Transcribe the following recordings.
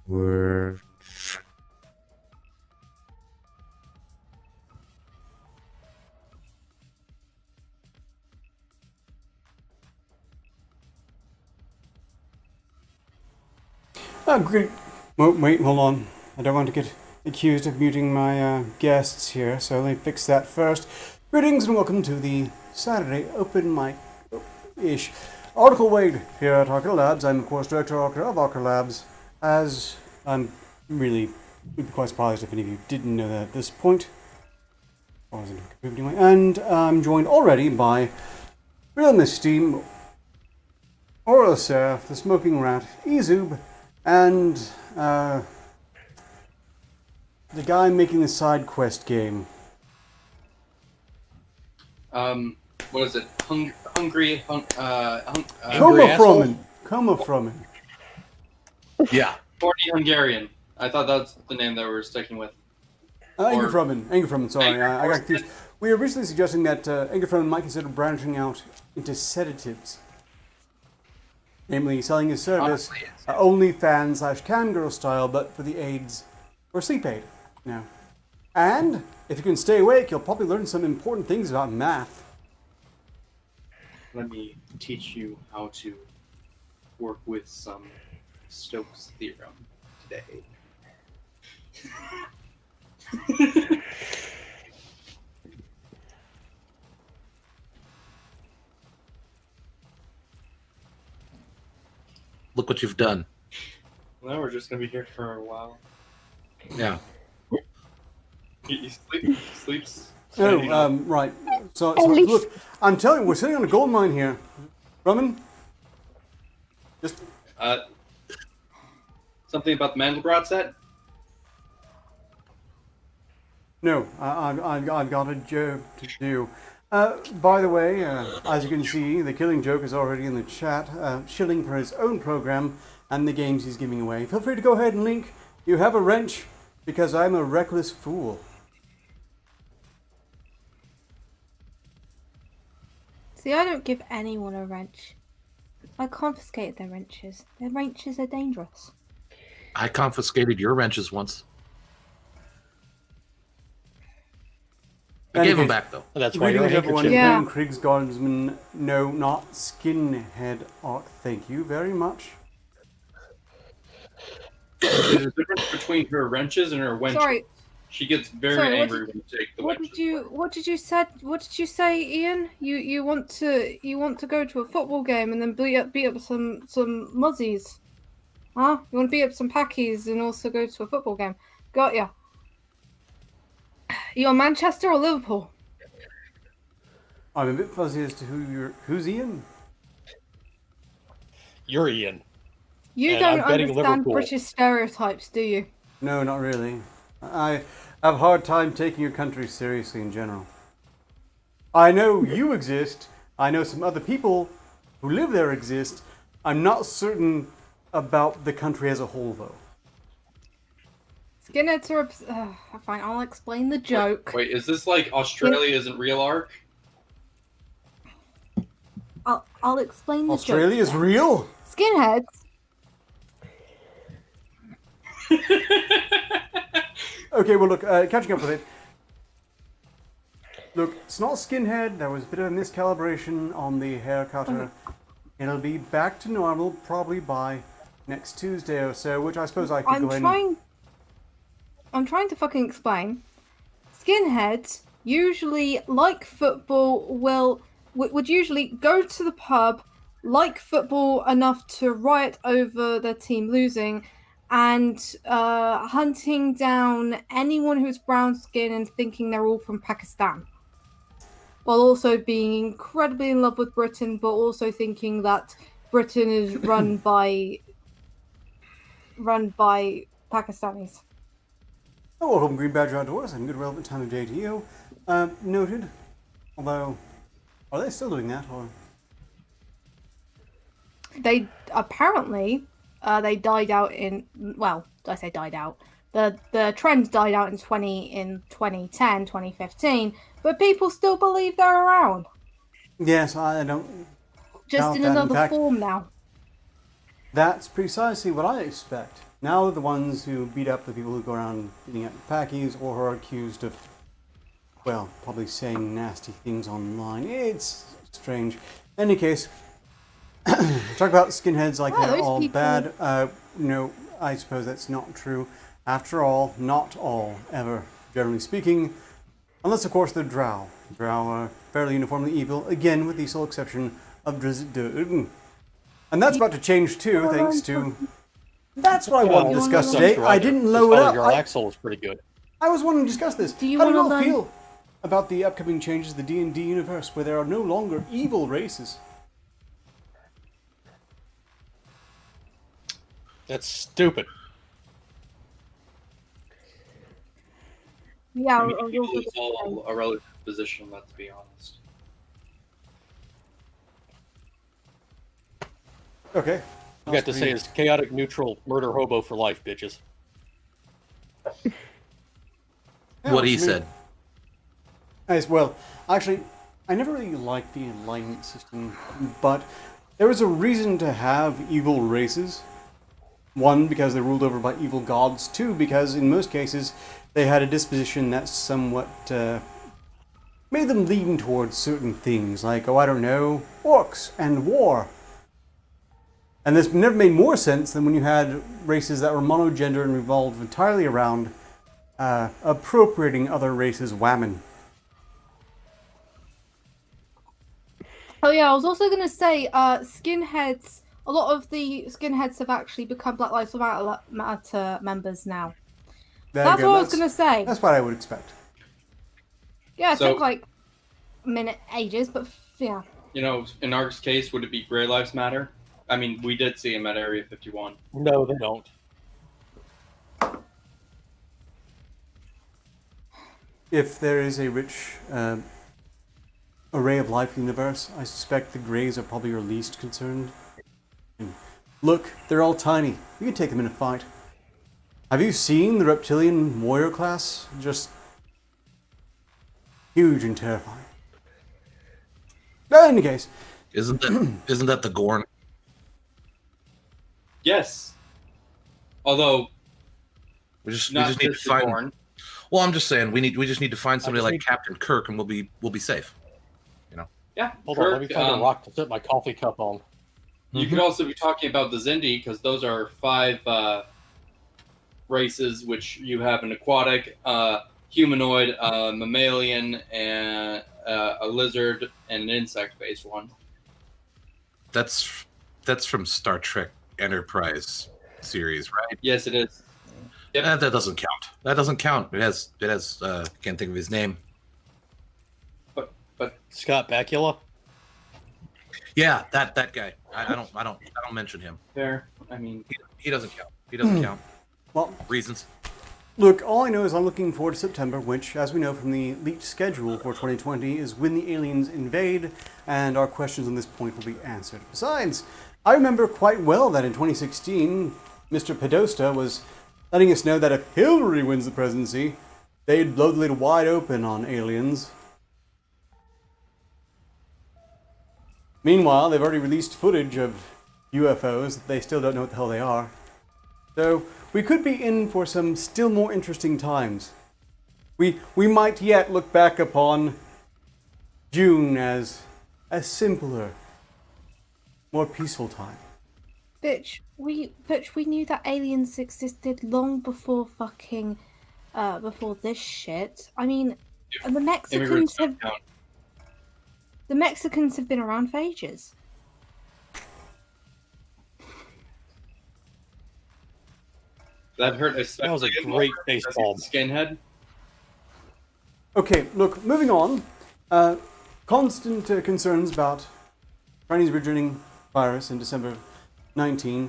Word. Great. Wait, hold on. I don't want to get accused of muting my guests here, so let me fix that first. Greetings and welcome to the Saturday Open Mic-ish Article Wade here at Arketer Labs. I'm, of course, Director of Arketer Labs, as I'm really would be quite surprised if any of you didn't know that at this point. And I'm joined already by Real Misty, Oral Seraph, the Smoking Rat, Ezub, and the guy making the side quest game. What is it? Hungry Coma from him. Yeah. 40 Hungarian. I thought that's the name that we were sticking with. Anger from him, sorry. I got confused. We were recently suggesting that Anger from him might consider branching out into sedatives. Namely, selling his service OnlyFans / camgirl style, but for the AIDS or sleep aid. No. And if you can stay awake, you'll probably learn some important things about math. Let me teach you how to work with some Stokes theorem today. Look what you've done. Well, we're just going to be here for a while. Yeah. He sleeps. Right. So look, I'm telling you, we're sitting on a gold mine here. Roman? Just... Something about the Mandelbrot set? No, I've got a joke to do. By the way, as you can see, the Killing Joke is already in the chat, shilling for his own program and the games he's giving away. Feel free to go ahead and link. You have a wrench, because I'm a reckless fool. See, I don't give anyone a wrench. I confiscated their wrenches. Their wrenches are dangerous. I confiscated your wrenches once. I gave them back, though. That's why you're a everyone. handkerchief. Yeah. Krieg's Guardsman. No, not Skinhead Art. Thank you very much. There's a difference between her wrenches and her wenches. Sorry. She gets very angry when you take the wenches. What did you say, Ian? You want to go to a football game and then beat up some muzzies? Huh? You want to beat up some packies and also go to a football game? Got ya. You're Manchester or Liverpool? I'm a bit fuzzy as to who's Ian. You're Ian. You And don't I'm betting understand Liverpool. British stereotypes, do you? No, not really. I have a hard time taking your country seriously in general. I know you exist. I know some other people who live there exist. I'm not certain about the country as a whole, though. Skinheads are... fine, I'll explain the joke. Wait, is this like Australia isn't real Ark? I'll explain the Australia joke. is real? Skinheads... Okay, well, look, catching up with it. Look, it's not Skinhead. There was a bit of a miscalibration on the hair cutter. It'll be back to normal probably by next Tuesday or so, which I suppose I could go ahead and... I'm trying to fucking explain. Skinheads usually, like football, would usually go to the pub, like football enough to riot over their team losing, and hunting down anyone who's brown skin and thinking they're all from Pakistan. While also being incredibly in love with Britain, but also thinking that Britain is run by Pakistanis. Oh, welcome Green Badger Outdoors and good relevant time of day to you. Noted. Although, are they still doing that, or...? They apparently they died out in, well, I say died out. The trend died out in 2010, 2015, but people still believe they're around. Yes, I don't... Just doubt in that. another fact, form now. That's precisely what I expect. now they're the ones who beat up the people who go around beating up packies or who are accused of, well, probably saying nasty things online. It's strange. In any case, talk about skinheads like they're those all people- bad. No, I suppose that's not true. After all, not all, ever, generally speaking. Unless, of course, they're drow. Drow are fairly uniformly evil, again, with the sole exception of Drizzt. And that's about to change too, thanks to... That's what I wanted to you discuss wanna today. I didn't load it up. Your Axel was pretty good. I was wanting to discuss this. Do you How do you wanna all learn- feel about the upcoming changes to the D&D universe, where there are no longer evil races? That's stupid. Yeah, I mean, I'll evil also is all a relative position, let's be honest. Okay. You got to say it's chaotic, neutral, murder hobo for life, bitches. What he said. As well, actually, I never really liked the alignment system, but there was a reason to have evil races. One, because they're ruled over by evil gods. Two, because in most cases they had a disposition that somewhat made them lean towards certain things, like, oh, I don't know, orcs and war. And this never made more sense than when you had races that were monogender and revolved entirely around appropriating other races' whammon. Oh yeah, I was also going to say, skinheads. A lot of the skinheads have actually become Black Lives Matter members now. That's what I was going to say. That's what I would expect. Yeah, it So- took like a minute, ages, but yeah. You know, in Ark's case, would it be Grey Lives Matter? I mean, we did see him at Area 51. No, they don't. If there is a rich array of life in the universe, I suspect the Greys are probably your least concerned. And look, they're all tiny. You can take them in a fight. Have you seen the reptilian warrior class? Just huge and terrifying. But in any case, Isn't that the Gorn? Yes. Although, We just not need to just the find. Gorn. Well, I'm just saying we just need to find somebody just like need- Captain Kirk, and we'll be safe. Yeah, Hold Kirk, on, let me find a rock to set my coffee cup on. You could also be talking about the Zindi, because those are 5 races, which you have an aquatic, humanoid, mammalian, and a lizard, and an insect-based one. That's from Star Trek Enterprise series, right? Yes, it is. Yep. That doesn't count. That doesn't count. It has can't think of his name. But Scott Bakula? Yeah, that guy. I don't mention him. there, I mean, He doesn't count. He doesn't count. well, Reasons. look, all I know is I'm looking forward to September, which, as we know from the leaked schedule for 2020, is when the aliens invade, and our questions on this point will be answered. Besides, I remember quite well that in 2016, Mr. Podesta was letting us know that if Hillary wins the presidency, they'd blow the lid wide open on aliens. Meanwhile, they've already released footage of UFOs that they still don't know what the hell they are. So, we could be in for some still more interesting times. We might yet look back upon June as a simpler, more peaceful time. Bitch, we knew that aliens existed long before fucking before this shit. I mean, the Mexicans immigrants have don't count. the Mexicans have been around for ages. That hurt That was especially a great baseball. skinhead. Okay, look, moving on. Constant concerns about Chinese originating virus in December 19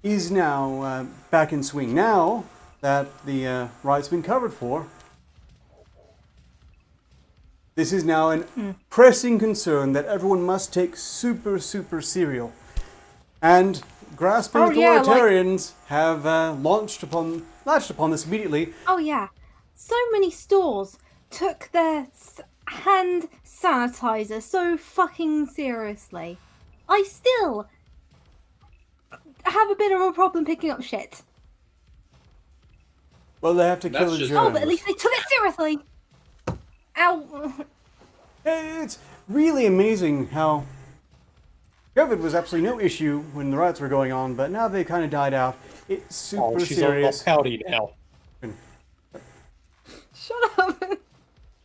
is now back in swing. Now that the riot's been covered for, this is now an pressing concern that everyone must take super serial. And grasping Oh, yeah, authoritarians have latched upon this immediately. Oh yeah, so many stores took their hand sanitizer so fucking seriously. I still have a bit of a problem picking up shit. Well, they have to kill That's the just- germs. Oh, but at least they took it seriously. Ow. It's really amazing how COVID was absolutely no issue when the riots were going on, but now they kind of died out. It's super Oh, she's serious. all pouty now. Shut up.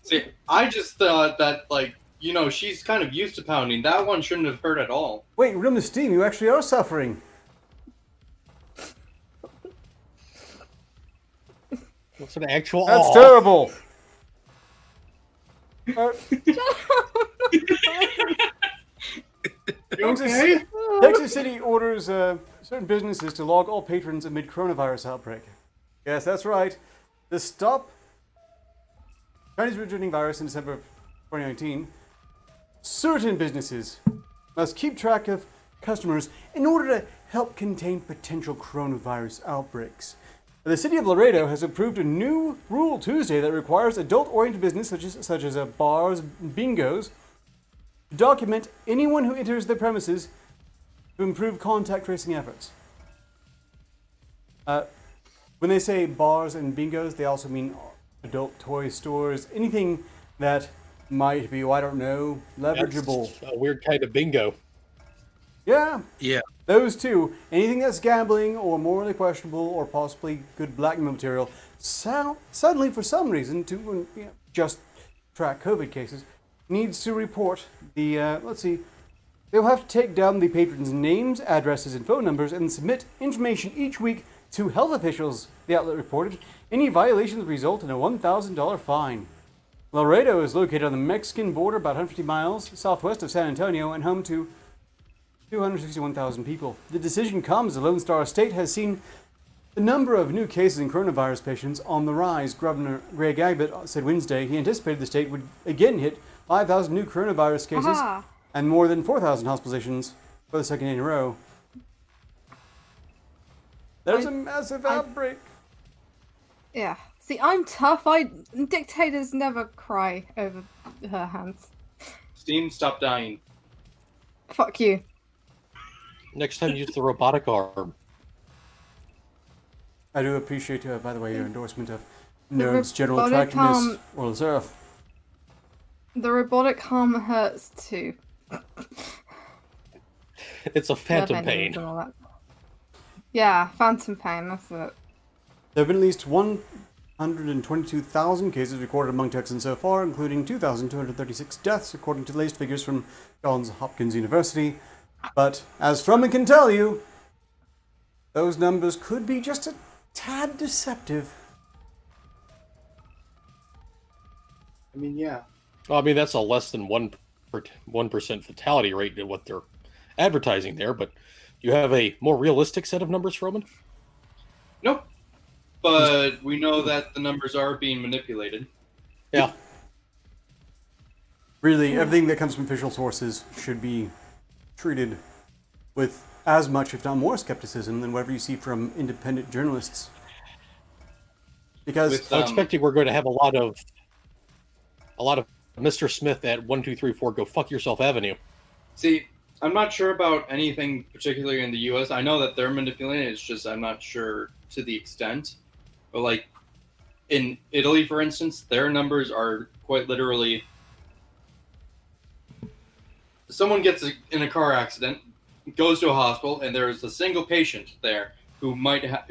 See, I just thought that, like, you know, she's kind of used to pounding. That one shouldn't have hurt at all. Wait, real Steam, you actually are suffering. What's an actual? That's Aw. terrible. Texas City orders certain businesses to log all patrons amid coronavirus outbreak. Yes, that's right. To stop Chinese originating virus in December of 2019, certain businesses must keep track of customers in order to help contain potential coronavirus outbreaks. The city of Laredo has approved a new rule Tuesday that requires adult-oriented business such as bars, bingos, to document anyone who enters their premises to improve contact tracing efforts. When they say bars and bingos, they also mean adult toy stores, anything that might be, I don't know, leverageable. That's a weird kind of bingo. Yeah, Yeah. those two. Anything that's gambling or morally questionable or possibly good blackmail material, suddenly for some reason, to just track COVID cases, needs to report the, let's see, they'll have to take down the patrons' names, addresses, and phone numbers and submit information each week to health officials, the outlet reported. Any violations result in a $1,000 fine. Laredo is located on the Mexican border about 150 miles southwest of San Antonio and home to 261,000 people. The decision comes as the Lone Star State has seen the number of new cases in coronavirus patients on the rise. Governor Greg Abbott said Wednesday he anticipated the state would again hit 5,000 new coronavirus cases Aha. and more than 4,000 hospitalizations for the second day in a row. There's a massive outbreak. Yeah. See, I'm tough. Dictators never cry over her hands. Steam, stop dying. Fuck you. Next time, use the robotic arm. I do appreciate, by the way, your endorsement of The Nerd's general robotic attractiveness or reserve. The robotic arm hurts too. It's a phantom Nerve endings pain. and all that. Yeah, phantom pain. That's it. There have been at least 122,000 cases recorded among Texans so far, including 2,236 deaths, according to the latest figures from Johns Hopkins University. But, as Froman can tell you, those numbers could be just a tad deceptive. I mean, yeah. Well, I mean, that's a less than 1% fatality rate in what they're advertising there, but you have a more realistic set of numbers, Roman? Nope. But we know that the numbers are being manipulated. Yeah. Really, everything that comes from official sources should be treated with as much, if not more, skepticism than whatever you see from independent journalists. Because With, I'm expecting we're going to have a lot of Mr. Smith at 1234 Go Fuck Yourself Avenue. See, I'm not sure about anything particularly in the U.S. I know that they're manipulating it. It's just I'm not sure to the extent. But, like, in Italy, for instance, their numbers are quite literally... Someone gets in a car accident, goes to a hospital, and there's a single patient there who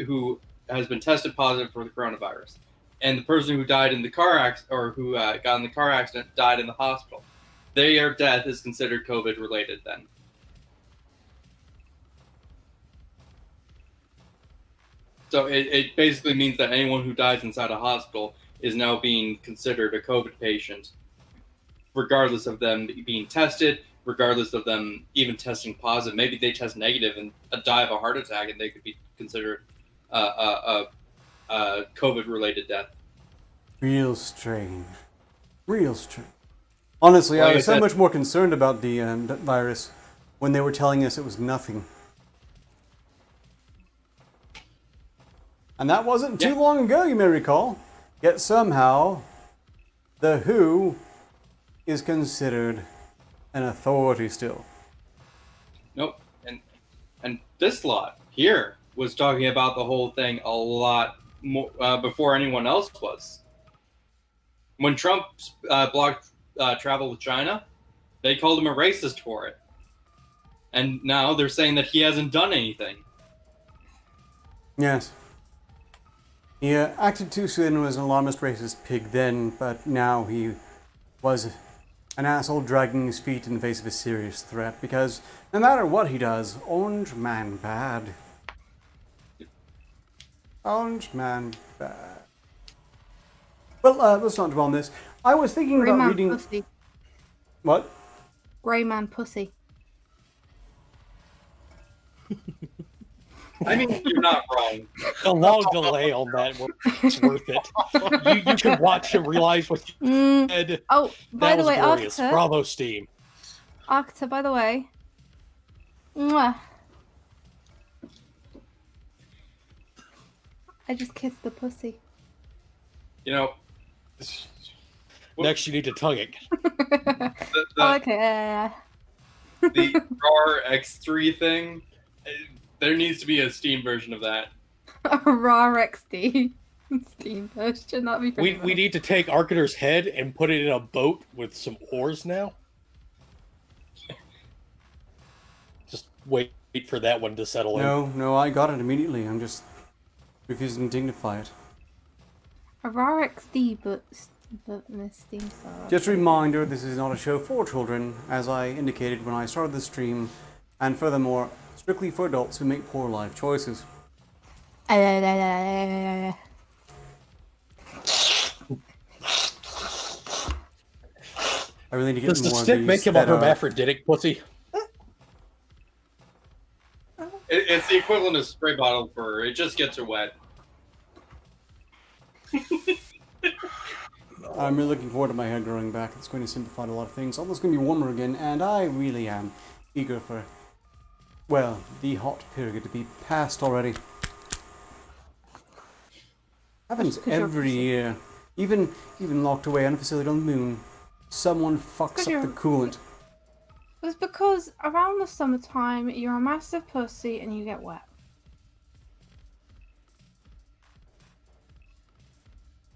who has been tested positive for the coronavirus. And the person who died in the car accident, or who got in the car accident, died in the hospital. Their death is considered COVID-related then. So it basically means that anyone who dies inside a hospital is now being considered a COVID patient, regardless of them being tested, regardless of them even testing positive. Maybe they test negative and die of a heart attack, and they could be considered a COVID-related death. real strange. Real strange. Honestly, Like I I was so said- much more concerned about the virus when they were telling us it was nothing. And that wasn't too Yeah. long ago, you may recall. Yet somehow, the WHO is considered an authority still. Nope. And this lot here was talking about the whole thing a lot before anyone else was. When Trump blocked travel with China, they called him a racist for it. And now they're saying that he hasn't done anything. Yes. He acted too soon and was an alarmist racist pig then, but now he was an asshole dragging his feet in the face of a serious threat, because no matter what he does, Orange Man bad. Orange Man bad. Well, let's not dwell on this. I was thinking Grey about man reading... pussy. What? Grey man pussy. I mean, you're not wrong. A long delay on that was worth it. You can watch and realize what you said. Oh, by That the was way, glorious. Arketer. Bravo, Steam. Arketer, by the way. Mwah. I just kissed the pussy. You know, Next, you need to tongue it. Oh, okay. the RAR X3 thing, there needs to be a Steam version of that. A raw XD Steam version. That'd be pretty We need to take Arketer's head and put it in a boat with some oars now. Just wait for that one to settle in. No, I got it immediately. I'm just refusing to dignify it. A raw XD, but Miss Steam style. Just a reminder, this is not a show for children, as I indicated when I started the stream, and furthermore, strictly for adults who make poor life choices. I really need to get Does the more of stick these make him a that are- hermaphroditic pussy? It's the equivalent of spray bottle fur. It just gets her wet. I'm really looking forward to my hair growing back. It's going to simplify a lot of things. Although it's going to be warmer again, and I really am eager for, well, the hot period to be past already. Happens every year. Even locked away on a facility on the moon, someone fucks up the coolant. It's because around the summertime, you're a massive pussy and you get wet.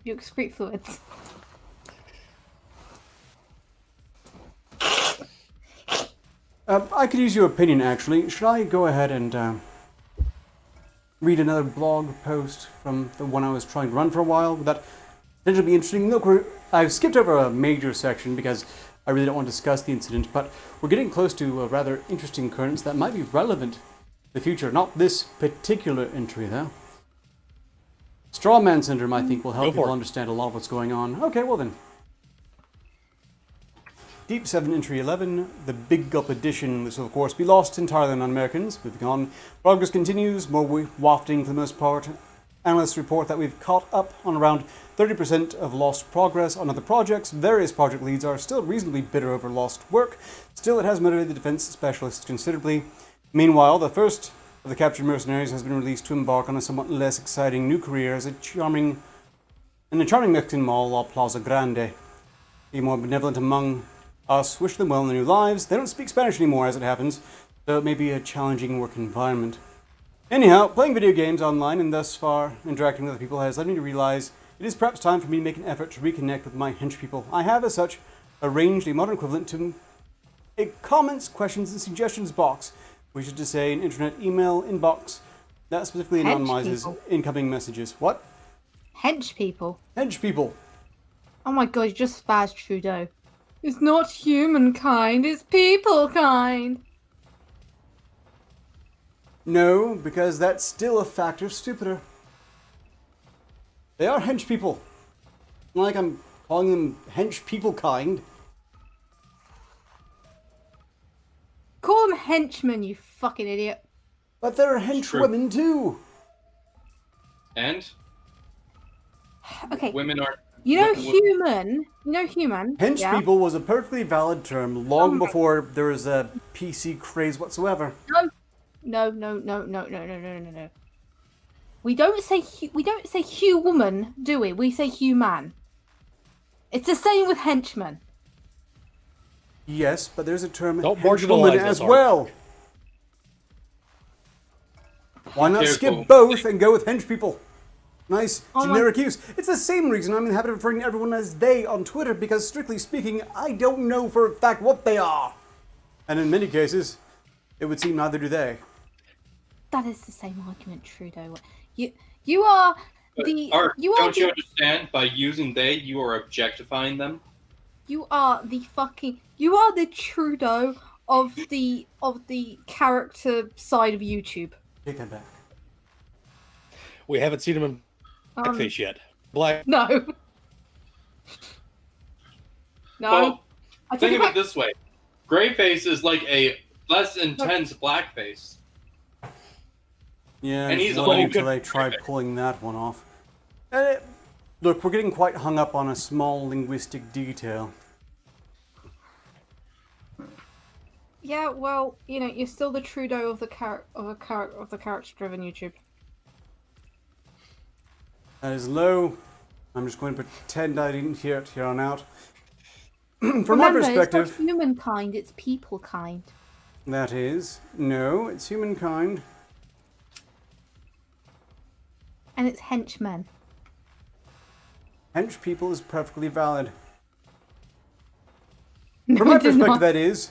You excrete fluids. I could use your opinion, actually. Should I go ahead and read another blog post from the one I was trying to run for a while? Would that potentially be interesting? Look, I've skipped over a major section because I really don't want to discuss the incident, but we're getting close to a rather interesting occurrence that might be relevant in the future. Not this particular entry, though. Strawman syndrome, I think, will help people understand a lot of what's going on. Okay, well then. Deep 7 Entry 11, the Big Gulp Edition. This will, of course, be lost entirely on non-Americans. Moving on. Progress continues, more wafting for the most part. Analysts report that we've caught up on around 30% of lost progress on other projects. Various project leads are still reasonably bitter over lost work. Still, it has motivated the defense specialists considerably. Meanwhile, the first of the captured mercenaries has been released to embark on a somewhat less exciting new career as in a charming Mexican mall, La Plaza Grande. The more benevolent among us wish them well in their new lives. They don't speak Spanish anymore, as it happens, so it may be a challenging work environment. Anyhow, playing video games online and thus far interacting with other people has led me to realize it is perhaps time for me to make an effort to reconnect with my hench people. I have, as such, arranged a modern equivalent to a comments, questions, and suggestions box, which is to say an internet email inbox that specifically Hench anonymizes people? incoming messages. What? Hench people. Hench people. Oh my god, you just spazzed Trudeau. It's not humankind, it's people kind. No, because that's still a factor stupider. They are hench people. Not like I'm calling them hench people kind. Call them henchmen, you fucking idiot. But there are hench True. women too. And Okay, women are. you know wo- human, Hench yeah? people was a perfectly valid term long before there was a PC craze whatsoever. No. We don't say human, do we? We say human. It's the same with henchmen. Yes, but there's a term Don't henchwoman marginalize as us, Art. well. Why not Careful. skip both and go with hench people? Nice Oh my- generic use. It's the same reason I'm in the habit of referring to everyone as they on Twitter, because strictly speaking, I don't know for a fact what they are. And in many cases, it would seem neither do they. That is the same argument, Trudeau. You are the Art, you are don't you the, understand? By using they, you are objectifying them. you are the Trudeau of the character side of YouTube. Take that back. We haven't seen him in blackface yet. Black. No. No. Well, I think take of it it this way: grayface is like a less intense blackface. Yeah, And he's not the one who until could- I tried pulling that one off. Look, we're getting quite hung up on a small linguistic detail. Yeah, well, you're still the Trudeau of the character-driven YouTube. That is low. I'm just going to pretend I didn't hear it here on out. From Remember, my perspective, it's not humankind; it's people kind. that is no, it's humankind. And it's henchmen. Hench people is perfectly valid. No, From my it is perspective, not. that is.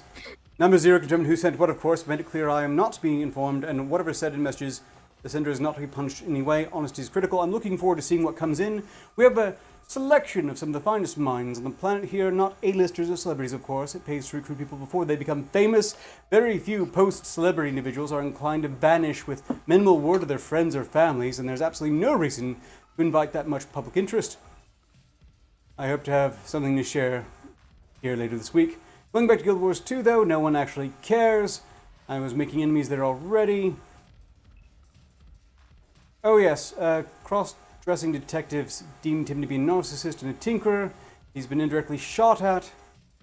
Number 0 can determine who sent what, of course, made it clear I am not being informed, and whatever said in messages, the sender is not to be punished in any way. Honesty is critical. I'm looking forward to seeing what comes in. We have a selection of some of the finest minds on the planet here, not A-listers or celebrities, of course. It pays to recruit people before they become famous. Very few post-celebrity individuals are inclined to vanish with minimal word to their friends or families, and there's absolutely no reason to invite that much public interest. I hope to have something to share here later this week. Going back to Guild Wars 2, though, no one actually cares. I was making enemies there already. Oh yes, cross-dressing detectives deemed him to be a narcissist and a tinkerer. He's been indirectly shot at,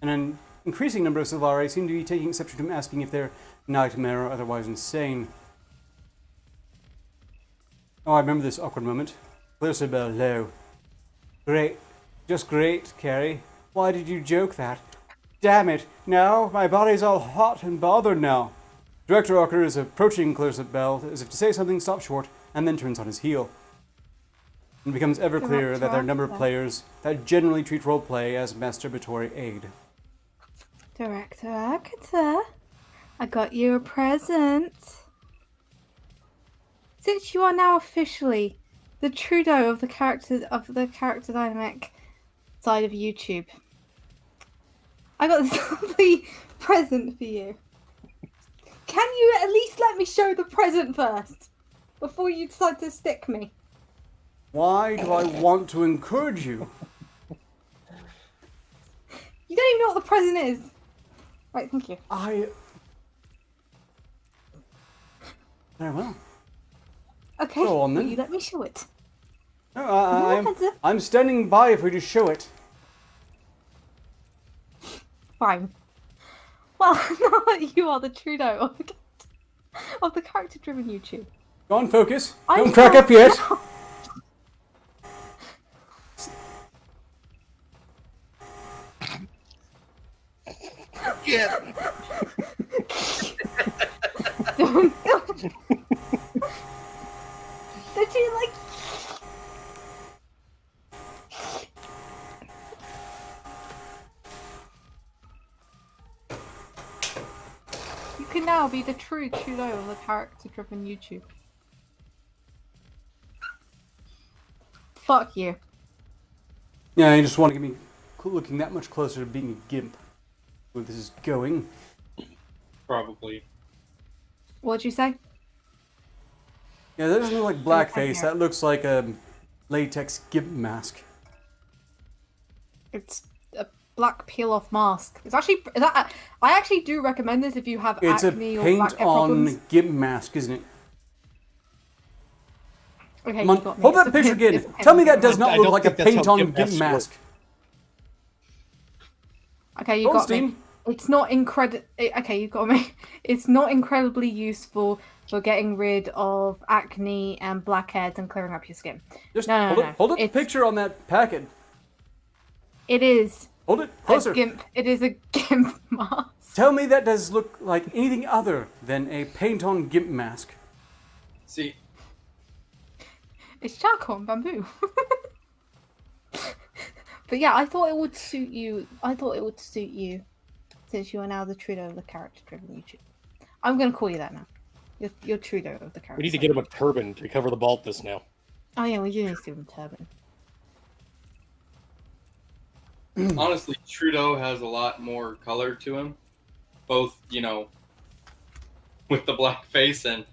and an increasing number of Silvari seem to be taking exception to him asking if they're nightmare or otherwise insane. Oh, I remember this awkward moment. Clarissa low. Great. Just great, Carrie. Why did you joke that? Damn it. Now, my body's all hot and bothered now. Director Arketer is approaching Clarissa Bell as if to say something, stops short, and then turns on his heel. It becomes ever clearer that there are a number of players that generally treat roleplay as masturbatory aid. Director Arketer, I got you a present. Since you are now officially the Trudeau of the character dynamic side of YouTube, I got this lovely present for you. Can you at least let me show the present first before you decide to stick me? Why do I want to encourage you? You don't even know what the present is. Right, thank you. Very well. Okay, Go on, then. will you let me show it? No, I'm standing by if we just show it. Fine. Well, now that you are the Trudeau of the character-driven YouTube. Go on, focus. I Don't crack thought- up yet. Yeah. Did you like? You can now be the true Trudeau of the character-driven YouTube. Fuck you. Yeah, you just want to get me looking that much closer to being a gimp. Where this is going. Probably. What'd you say? Yeah, that doesn't look like blackface. That looks like a latex gimp mask. It's a black peel-off mask. It's actually I actually do recommend this if you have It's a acne or blackhead paint-on problems. gimp mask, isn't it? Okay, Come on, you got me. hold It's that a picture paint- again. it's a Tell me paint that does mask. not I look don't like a think that's how paint-on gimp gimp masks mask. Okay, you Go on, got me. Steam. It's not Okay, you got me. It's not incredibly useful for getting rid of acne and blackheads and clearing up your skin. Just No, hold it. Hold up the It's- picture on that packet. It is Hold it closer. a gimp. It is a gimp mask. Tell me that does look like anything other than a paint-on gimp mask. See, It's charcoal and bamboo. But yeah, I thought it would suit you. Since you are now the Trudeau of the character-driven YouTube. I'm going to call you that now. You're Trudeau of the character. We need to get him a turban to cover the baldness now. Oh yeah, we do need to give him a turban. Honestly, Trudeau has a lot more color to him, both with the black face and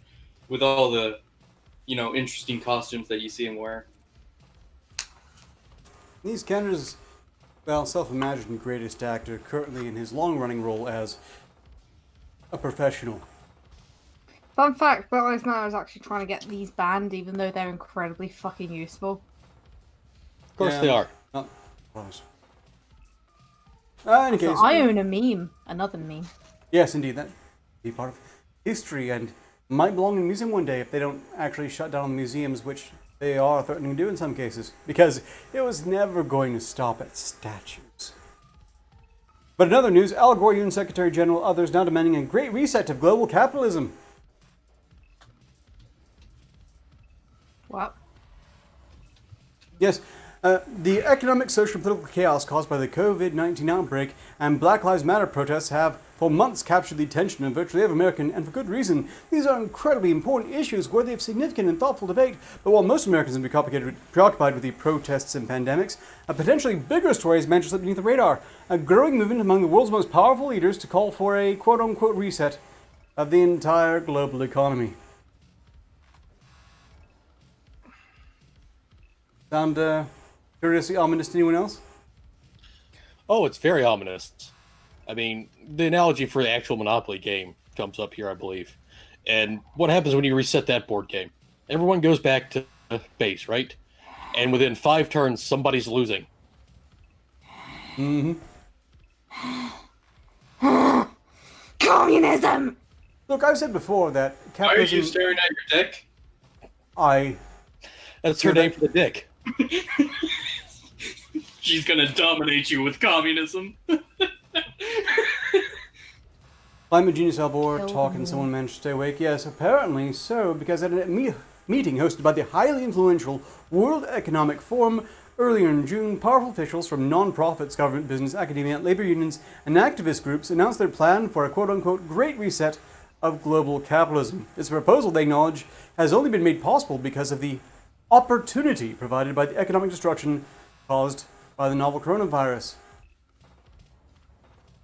with all the interesting costumes that you see him wear. He's Canada's, self-imagined greatest actor, currently in his long-running role as a professional. Fun fact, Black Lives Matter is actually trying to get these banned, even though they're incredibly fucking useful. Of course they are. Not surprised. In any So case, I own a meme. Another meme. yes, indeed, that be part of history and might belong in a museum one day if they don't actually shut down the museums, which they are threatening to do in some cases, because it was never going to stop at statues. But in other news, Al Gore, UN Secretary General, others now demanding a great reset of global capitalism. What? Yes, the economic, social, and political chaos caused by the COVID-19 outbreak and Black Lives Matter protests have for months captured the attention of virtually every American, and for good reason. These are incredibly important issues worthy of significant and thoughtful debate, but while most Americans have been preoccupied with the protests and pandemics, a potentially bigger story has managed to slip beneath the radar. A growing movement among the world's most powerful leaders to call for a quote-unquote reset of the entire global economy. Sound curiously ominous to anyone else? Oh, it's very ominous. I mean, the analogy for the actual Monopoly game comes up here, I believe. And what happens when you reset that board game? Everyone goes back to base, right? And within 5 turns, somebody's losing. Mm-hmm. Communism! Look, I've said before that Why are capitalism... you staring at your dick? That's her name for the dick. She's gonna dominate you with communism. Climate Genius Albor So talking someone managed to stay awake. Yes, apparently so, because at a meeting hosted by the highly influential World Economic Forum earlier in June, powerful officials from non-profits, government, business, academia, labor unions, and activist groups announced their plan for a quote-unquote great reset of global capitalism. This proposal, they acknowledge, has only been made possible because of the opportunity provided by the economic destruction caused by the novel coronavirus.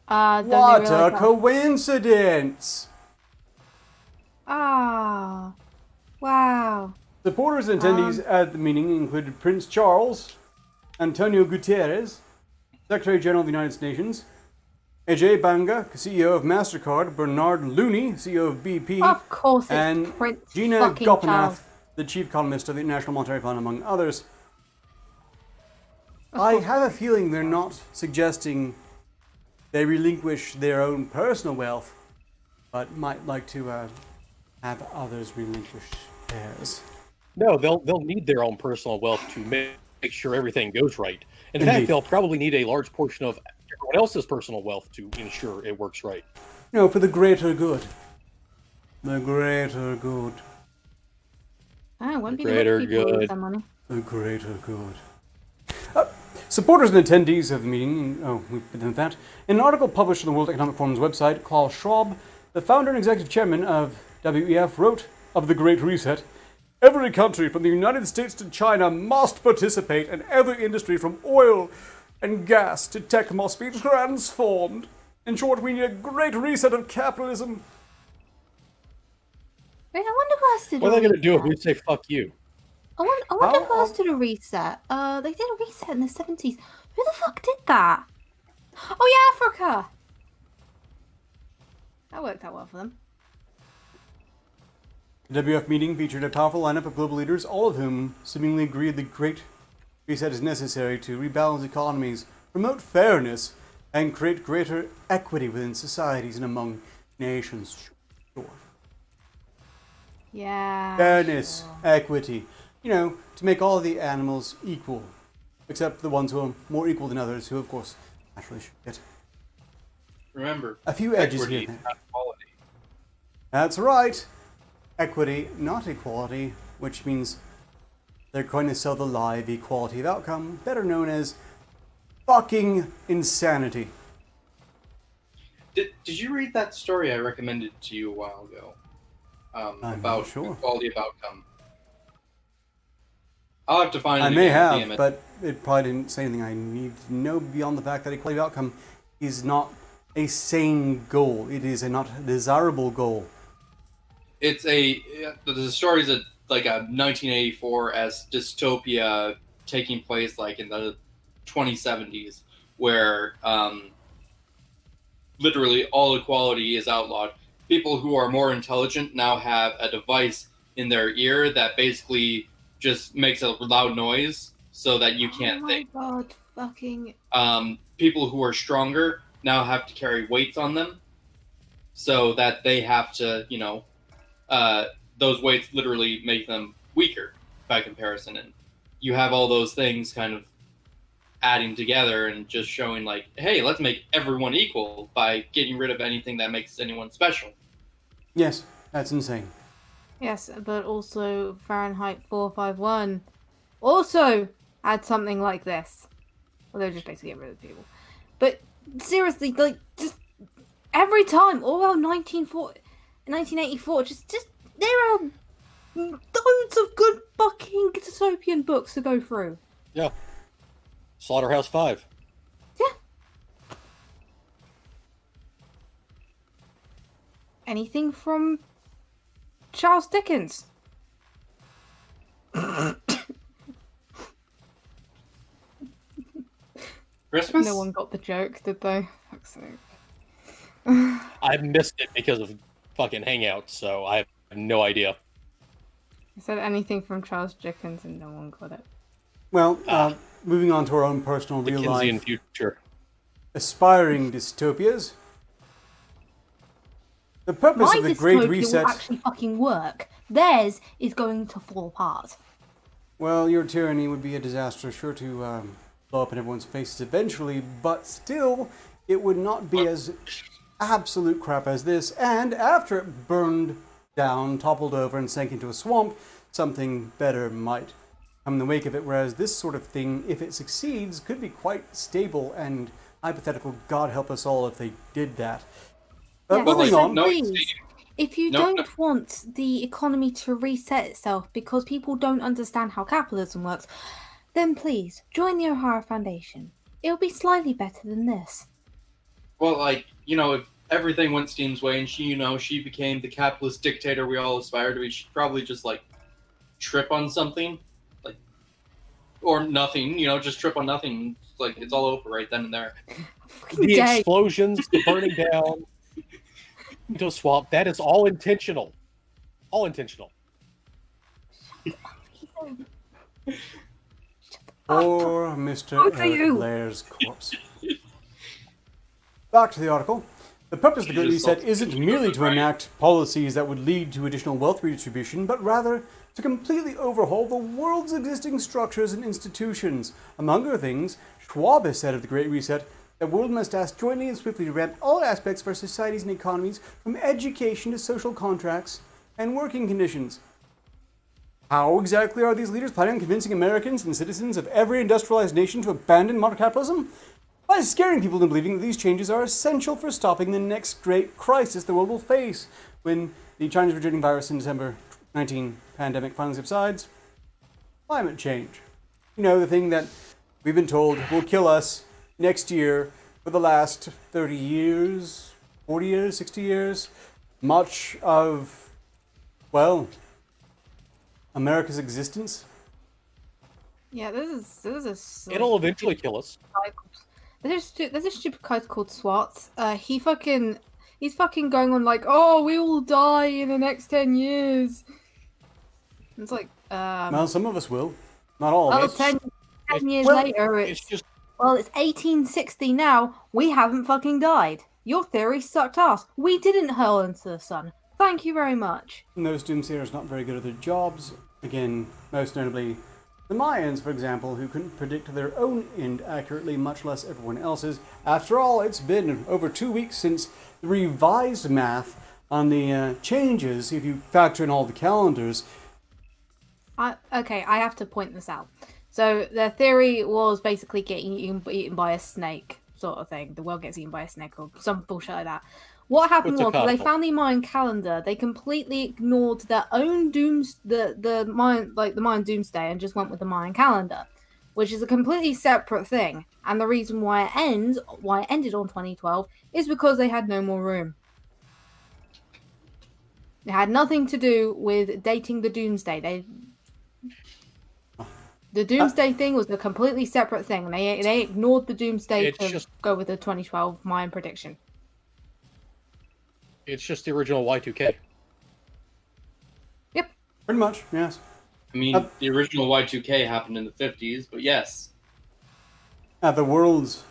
What a coincidence! Ah, wow. Supporters and attendees at the meeting included Prince Charles, Antonio Guterres, Secretary General of the United Nations, Ajay Banga, CEO of MasterCard, Bernard Looney, CEO of BP, Of course it's and Prince Gina fucking Gopinath, Charles. the Chief Economist of the International Monetary Fund, among others. Of I course. have a feeling they're not suggesting they relinquish their own personal wealth, but might like to have others relinquish theirs. No, they'll need their own personal wealth to make sure everything goes right. In Indeed. fact, they'll probably need a large portion of everyone else's personal wealth to ensure it works right. No, for the greater good. The greater good. Ah, wouldn't be Greater the people who good. lose their money. The greater good. Supporters and attendees of the meeting, we've been done with that. In an article published on the World Economic Forum's website, Klaus Schwab, the founder and executive chairman of WEF, wrote of the Great Reset, "Every country from the United States to China must participate, and every industry from oil and gas to tech must be transformed. In short, we need a great reset of capitalism." Wait, I wonder who else did What a are they going to do if reset. we say fuck you? I wonder How- who else did a reset. They did a reset in the 70s. Who the fuck did that? Oh yeah, Africa! That worked out well for them. The WF meeting featured a powerful lineup of global leaders, all of whom seemingly agreed the great reset is necessary to rebalance economies, promote fairness, and create greater equity within societies and among nations. Sure. Yeah. Fairness, sure. equity. You know, to make all the animals equal, except the ones who are more equal than others, who of course naturally should get Remember, a few edges equity, here and there. not quality. That's right. Equity, not equality, which means they're going to sell the lie of equality of outcome, better known as fucking insanity. Did you read that story I recommended to you a while ago? About sure. equality of outcome. I'll have to find it I may again, damn have, it. but it probably didn't say anything I need to know beyond the fact that equality of outcome is not a sane goal. It is a not desirable goal. It's the story is like a 1984 as dystopia taking place like in the 2070s, where literally all equality is outlawed. People who are more intelligent now have a device in their ear that basically just makes a loud noise so that you can't think. Oh my god, fucking... People who are stronger now have to carry weights on them so that they have to, those weights literally make them weaker by comparison. And you have all those things kind of adding together and just showing like, hey, let's make everyone equal by getting rid of anything that makes anyone special. Yes, that's insane. Yes, but also Fahrenheit 451 also had something like this. Well, they were just basically getting rid of people. But seriously, like, just every time, all around 1984, just there are loads of good fucking dystopian books to go through. Yeah. Slaughterhouse 5. Yeah. Anything from Charles Dickens. Christmas? No one got the joke, did they? Fuck's sake. I missed it because of fucking Hangouts, so I have no idea. I said anything from Charles Dickens and no one got it. Well, moving on to our own personal real Dickensian life future. aspiring dystopias. The purpose My of the Great dystopia Reset... will actually fucking work. Theirs is going to fall apart. Well, your tyranny would be a disaster, sure to blow up in everyone's faces eventually, but still, it would not be as absolute crap as this, and after it burned down, toppled over, and sank into a swamp, something better might come in the wake of it, whereas this sort of thing, if it succeeds, could be quite stable and hypothetical. God help us all if they did that. But Yes, moving so on... please, if you No, don't want the economy to reset itself because people don't understand how capitalism works, then please join the O'Hara Foundation. It'll be slightly better than this. Well, like, if everything went Steam's way and she became the capitalist dictator we all aspire to be, she'd probably just, like, trip on something. Like, or nothing, just trip on nothing. Like, it's all over right then and there. The Day. explosions, the burning down into a swamp, that is all intentional. All intentional. Poor Mr. Both of Eric you. Blair's corpse. Back to the article. The purpose of the Great Reset isn't merely to enact policies that would lead to additional wealth redistribution, but rather to completely overhaul the world's existing structures and institutions. Among other things, Schwab has said of the Great Reset, the world must act jointly and swiftly to ramp all aspects of our societies and economies, from education to social contracts and working conditions. How exactly are these leaders planning on convincing Americans and citizens of every industrialized nation to abandon modern capitalism? By scaring people into believing that these changes are essential for stopping the next great crisis the world will face when the Chinese returning virus in December 19 pandemic finally subsides. Climate change. The thing that we've been told will kill us next year for the last 30 years, 40 years, 60 years. Much of, America's existence. Yeah, this is a silly It'll eventually kill us. guy called- There's a stupid guy called Swartz. He's fucking going on like, oh, we will die in the next 10 years. It's like, Well, some of us will. Not all of oh, us. 10 years Well, later, It's just it's 1860 now. We haven't fucking died. Your theory sucked ass. We didn't hurl into the sun. Thank you very much. And those doomsayers not very good at their jobs. Again, most notably, the Mayans, for example, who couldn't predict their own end accurately, much less everyone else's. After all, it's been over 2 weeks since the revised math on the changes, if you factor in all the calendars, Okay, I have to point this out. So their theory was basically getting eaten by a snake, sort of thing. The world gets eaten by a snake or some bullshit like that. What happened What's a was they cardinal? found the Mayan calendar. They completely ignored their own the Mayan doomsday, and just went with the Mayan calendar, which is a completely separate thing. And the reason why it ended on 2012 is because they had no more room. It had nothing to do with dating the doomsday. The doomsday thing was a completely separate thing. They ignored the doomsday to go with the 2012 Mayan prediction. It's just the original Y2K. Yep. Pretty much, yes. I mean, the original Y2K happened in the 50s, but yes. At the World's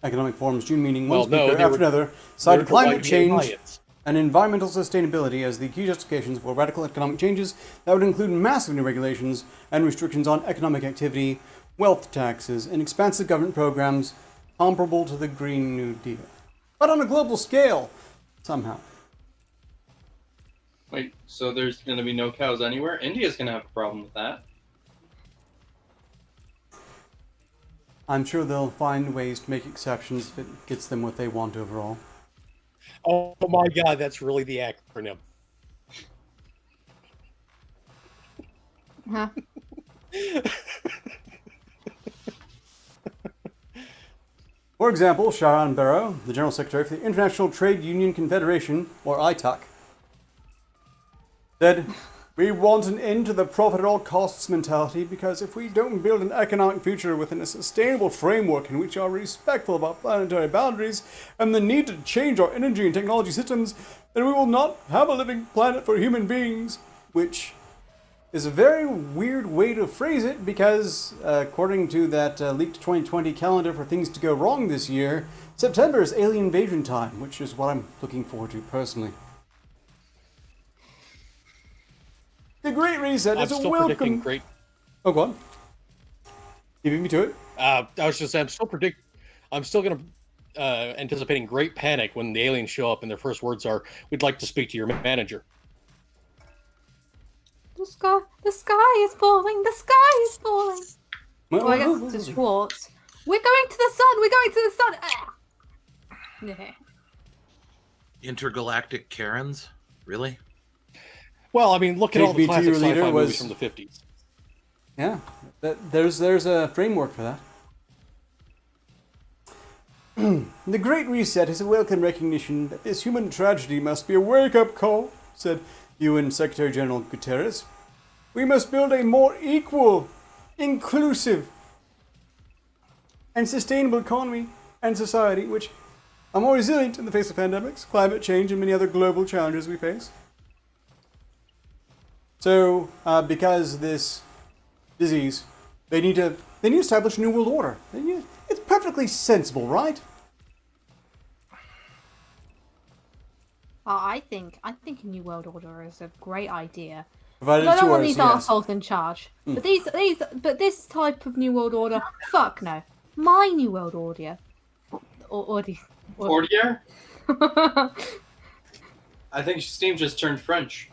Economic Forum's June meeting, one Well, no, speaker the after another cited climate Y2K change riots. and environmental sustainability as the key justifications for radical economic changes that would include massive new regulations and restrictions on economic activity, wealth taxes, and expansive government programs comparable to the Green New Deal. But on a global scale, somehow. Wait, so there's going to be no cows anywhere? India's going to have a problem with that. I'm sure they'll find ways to make exceptions if it gets them what they want overall. Oh my god, that's really the acronym. Huh? For example, Sharon Barrow, the General Secretary for the International Trade Union Confederation, or ITUC, said, "We want an end to the profit at all costs mentality because if we don't build an economic future within a sustainable framework in which are respectful of our planetary boundaries and the need to change our energy and technology systems, then we will not have a living planet for human beings," which is a very weird way to phrase it because, according to that leaked 2020 calendar for things to go wrong this year, September is alien invasion time, which is what I'm looking forward to personally. The Great Reset I'm is a still predicting welcome... great. Oh, go on. You beat me to it? I was just saying, I'm still going to anticipating great panic when the aliens show up and their first words are, "We'd like to speak to your manager." The sky is falling. The sky is falling. Well, I guess it's Schwartz. We're going to the sun. We're going to the sun. Ah! Yeah. Intergalactic Karens? Really? Well, I mean, look at all the HB2 classic leader sci-fi was- movies from the 50s. Yeah, there's a framework for that. The Great Reset is a welcome recognition that this human tragedy must be a wake-up call, said UN Secretary General Guterres. We must build a more equal, inclusive, and sustainable economy and society which are more resilient in the face of pandemics, climate change, and many other global challenges we face. So, because this disease, they need to establish a new world order. It's perfectly sensible, right? I think a new world order is a great idea. Provided I it's don't want yours, these yes. assholes in charge. But this type of new world order, fuck no. My new world order. Ordier? I think Steam just turned French.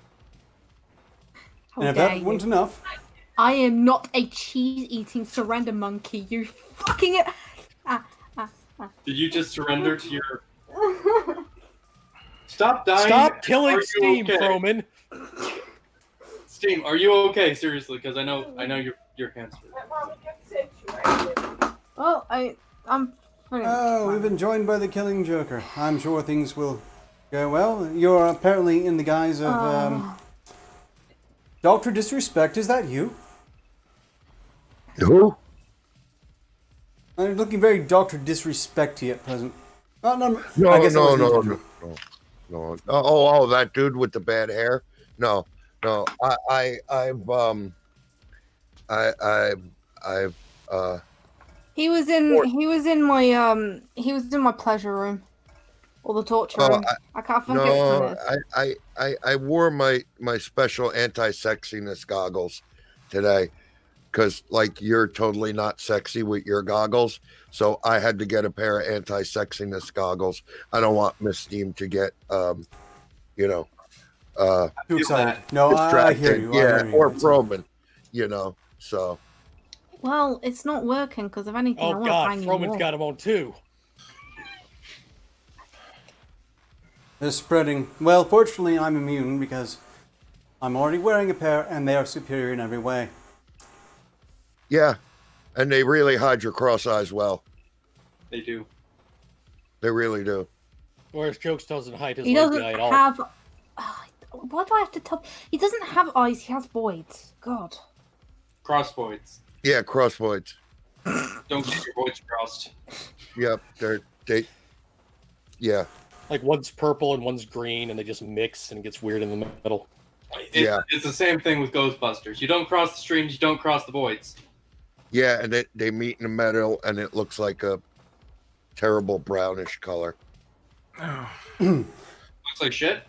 How And if dare that you. wasn't enough, I am not a cheese-eating surrender monkey. You fucking. Did you just surrender to your... Stop dying. Stop killing Are you Steam, okay? Froman. Steam, are you okay? Seriously, because I know you're cancer. Well, I'm. oh, we've been joined by the Killing Joker. I'm sure things will go well. You're apparently in the guise of Dr. Disrespect. Is that you? Who? I'm looking very Dr. Disrespecty at present. No, I no, guess that no, wasn't no, true. no, no. Oh, that dude with the bad hair. No. He was in my pleasure room, or the torture room. I can't forget No, it. I wore my special anti-sexiness goggles today because like you're totally not sexy with your goggles, so I had to get a pair of anti-sexiness goggles. I don't want Miss Steam to get Too excited. No, I distracted. hear you. I Yeah, hear you. or It's- Froman. So Well, it's not working because if anything, I Oh want to God, find you Froman's more. got him on too. They're spreading. Well, fortunately, I'm immune because I'm already wearing a pair, and they are superior in every way. yeah, and they really hide your cross eyes well. They do. They really do. Whereas Jokes doesn't hide his He lazy doesn't eye at all. have. Why do I have to tell? He doesn't have eyes. He has voids. God. Cross voids. Yeah, cross voids. Don't get your voids crossed. Yep, yeah. Like one's purple and one's green, and they just mix, and it gets weird in the middle. It's the same thing with Ghostbusters. You don't cross the streams, you don't cross the voids. Yeah, and they meet in the middle, and it looks like a terrible brownish color. Looks like shit.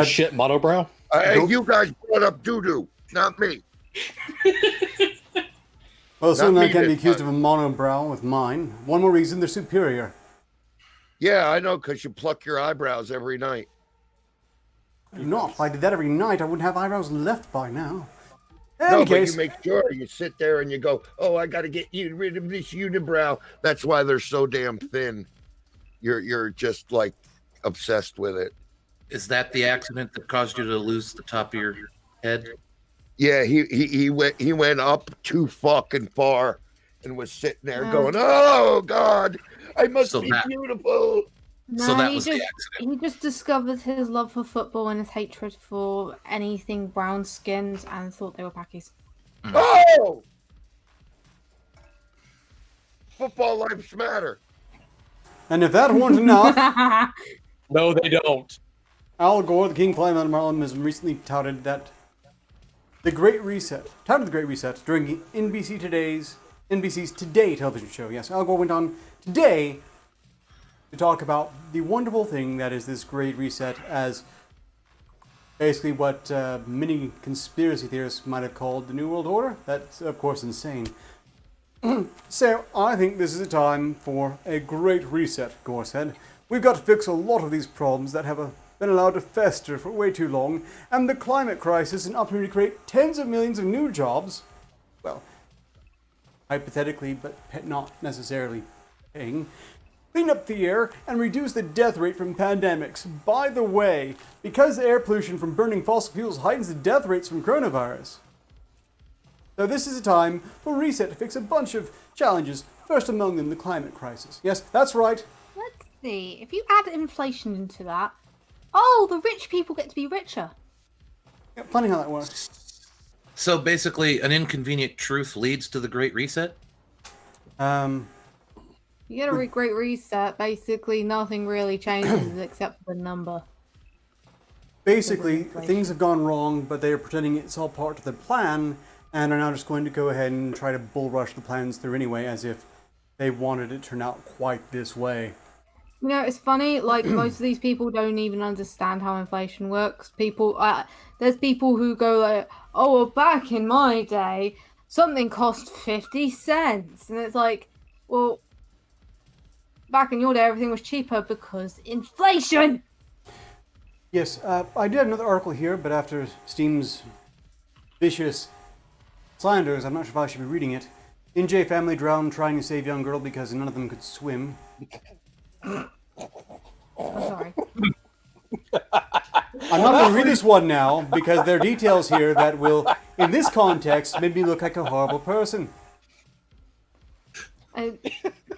Shit, monobrow. Hey, you guys brought up doo-doo, not me. Well, soon I me can be this accused time. of a monobrow with mine. One more reason they're superior. Yeah, I know, because you pluck your eyebrows every night. I do not. If I did that every night, I wouldn't have eyebrows left by now. In No, any but case, you make sure you sit there and you go, oh, I got to get rid of this unibrow. That's why they're so damn thin. You're just like obsessed with it. Is that the accident that caused you to lose the top of your head? Yeah, he went up too fucking far and was sitting there Oh. going, oh God, I must So be that- beautiful. No, So that he was the just accident. he just discovered his love for football and his hatred for anything brown skinned and thought they were packies. Oh, football lives matter. and if that weren't enough, No, they don't. Al Gore, the King Climate Marlinism, recently touted the Great Reset during NBC's Today television show. Yes, Al Gore went on Today to talk about the wonderful thing that is this Great Reset, as basically what many conspiracy theorists might have called the New World Order. That's, of course, insane. So, I think this is a time for a great reset, Gore said. We've got to fix a lot of these problems that have been allowed to fester for way too long, and the climate crisis and opportunity to create tens of millions of new jobs, well, hypothetically, but not necessarily paying, clean up the air and reduce the death rate from pandemics. By the way, because air pollution from burning fossil fuels heightens the death rates from coronavirus. So this is a time for reset to fix a bunch of challenges, first among them the climate crisis. Yes, that's right. Let's see. If you add inflation into that, oh, the rich people get to be richer. Yeah, funny how that works. So basically, an inconvenient truth leads to the Great Reset? You get a great reset. Basically, nothing really changes except for the number. Basically, Inflation. things have gone wrong, but they are pretending it's all part of the plan, and are now just going to go ahead and try to bull rush the plans through anyway, as if they wanted it to turn out quite this way. You know, it's funny. Like most of these people don't even understand how inflation works. There's people who go like, "Oh, well, back in my day, something cost 50 cents," and it's like, well, back in your day, everything was cheaper because inflation. Yes, I did have another article here, but after Steam's vicious slanders, I'm not sure if I should be reading it. NJ family drowned trying to save young girl because none of them could swim. I'm sorry. I'm not going to read this one now because there are details here that will, in this context, make me look like a horrible person.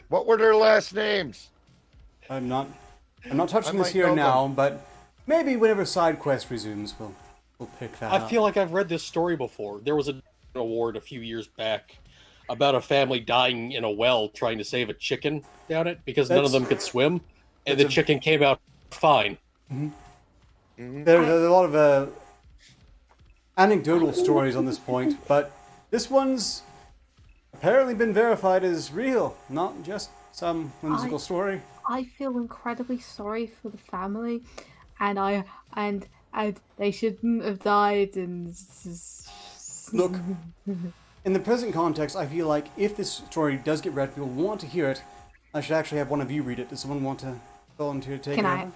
What were their last names? I'm not touching I this might here know now, them. but maybe whenever side quest resumes, we'll pick that up. I feel like I've read this story before. There was an award a few years back about a family dying in a well trying to save a chicken down it because none of them could swim, and the chicken came out fine. There's a lot of anecdotal stories on this point, but this one's apparently been verified as real, not just some whimsical story. I feel incredibly sorry for the family, and they shouldn't have died. And Look, in the present context, I feel like if this story does get read, people want to hear it. I should actually have one of you read it. Does someone want to volunteer to take Can it I? over?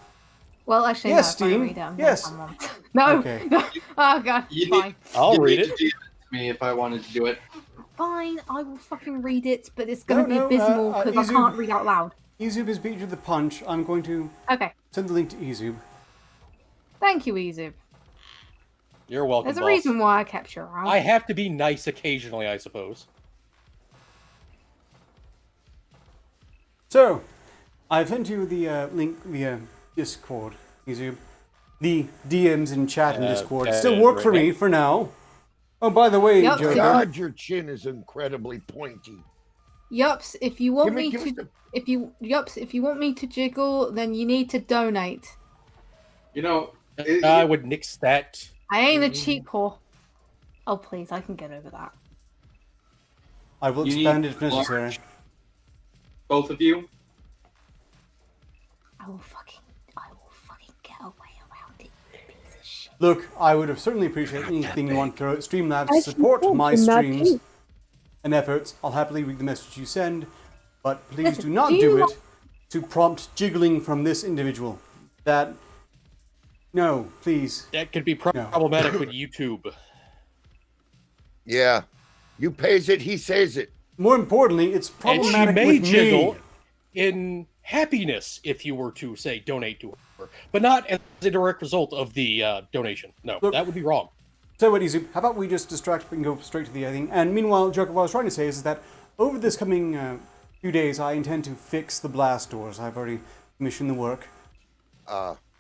Well, actually, Yes, no, if I Dean. read it, I'm Yes. someone. No, Okay. no. Oh god, You fine. I'll You read need it. to me if I wanted to do it. Fine, I will fucking read it, but it's going to No, be no, abysmal because I Izu- can't read out loud. Izub has beat you to the punch. I'm going to Okay, send the link to Izub. thank you, Izu. You're welcome, There's a boss. reason why I kept you around. I have to be nice occasionally, I suppose. So, I've sent you the link via Discord, Izub. The DMs in chat and Discord still work for me for now. Oh, by the way, Yep, Joker, God, your chin is incredibly pointy. Yups, if you want me Give me to, if you want me to jiggle, then you need to donate. You know, I would nix that. I ain't a cheap whore. Oh please, I can get over that. I will You expand need it if necessary. large. Both of you. I will fucking get away around it, you piece of shit. Look, I would have certainly appreciate anything you want to throw at Streamlabs to I support support my them, not streams you. and efforts. I'll happily read the message you send, but please Listen, do not do you do want- it to prompt jiggling from this individual. No, please. That could be No. problematic with YouTube. Yeah. You pays it, he says it. More importantly, it's And she problematic may with jiggle me. in happiness if you were to, say, donate to her, but not as a direct result of the donation. No, Look- that would be wrong. So what, Izu, how about we just distract and go straight to the thing? And meanwhile, Joker, what I was trying to say is that over this coming few days, I intend to fix the blast doors. I've already commissioned the work.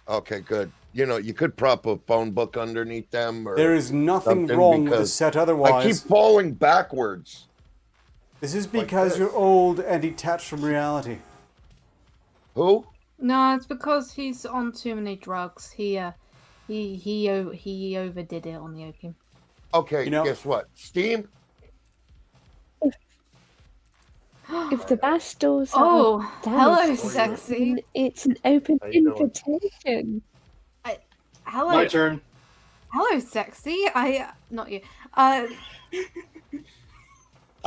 Okay, good. You know, you could prop a phone book underneath them, or There is nothing something, wrong with the because set I otherwise. keep falling backwards. This is because this. you're old and detached from reality. Who? No, it's because he's on too many drugs. He overdid it on the opium. Okay, You know- guess what? Steam? If the blast doors Oh, are hello, damaged, sexy. then it's an open How you doing? invitation. Hello, My turn. hello, sexy. Not you. I'm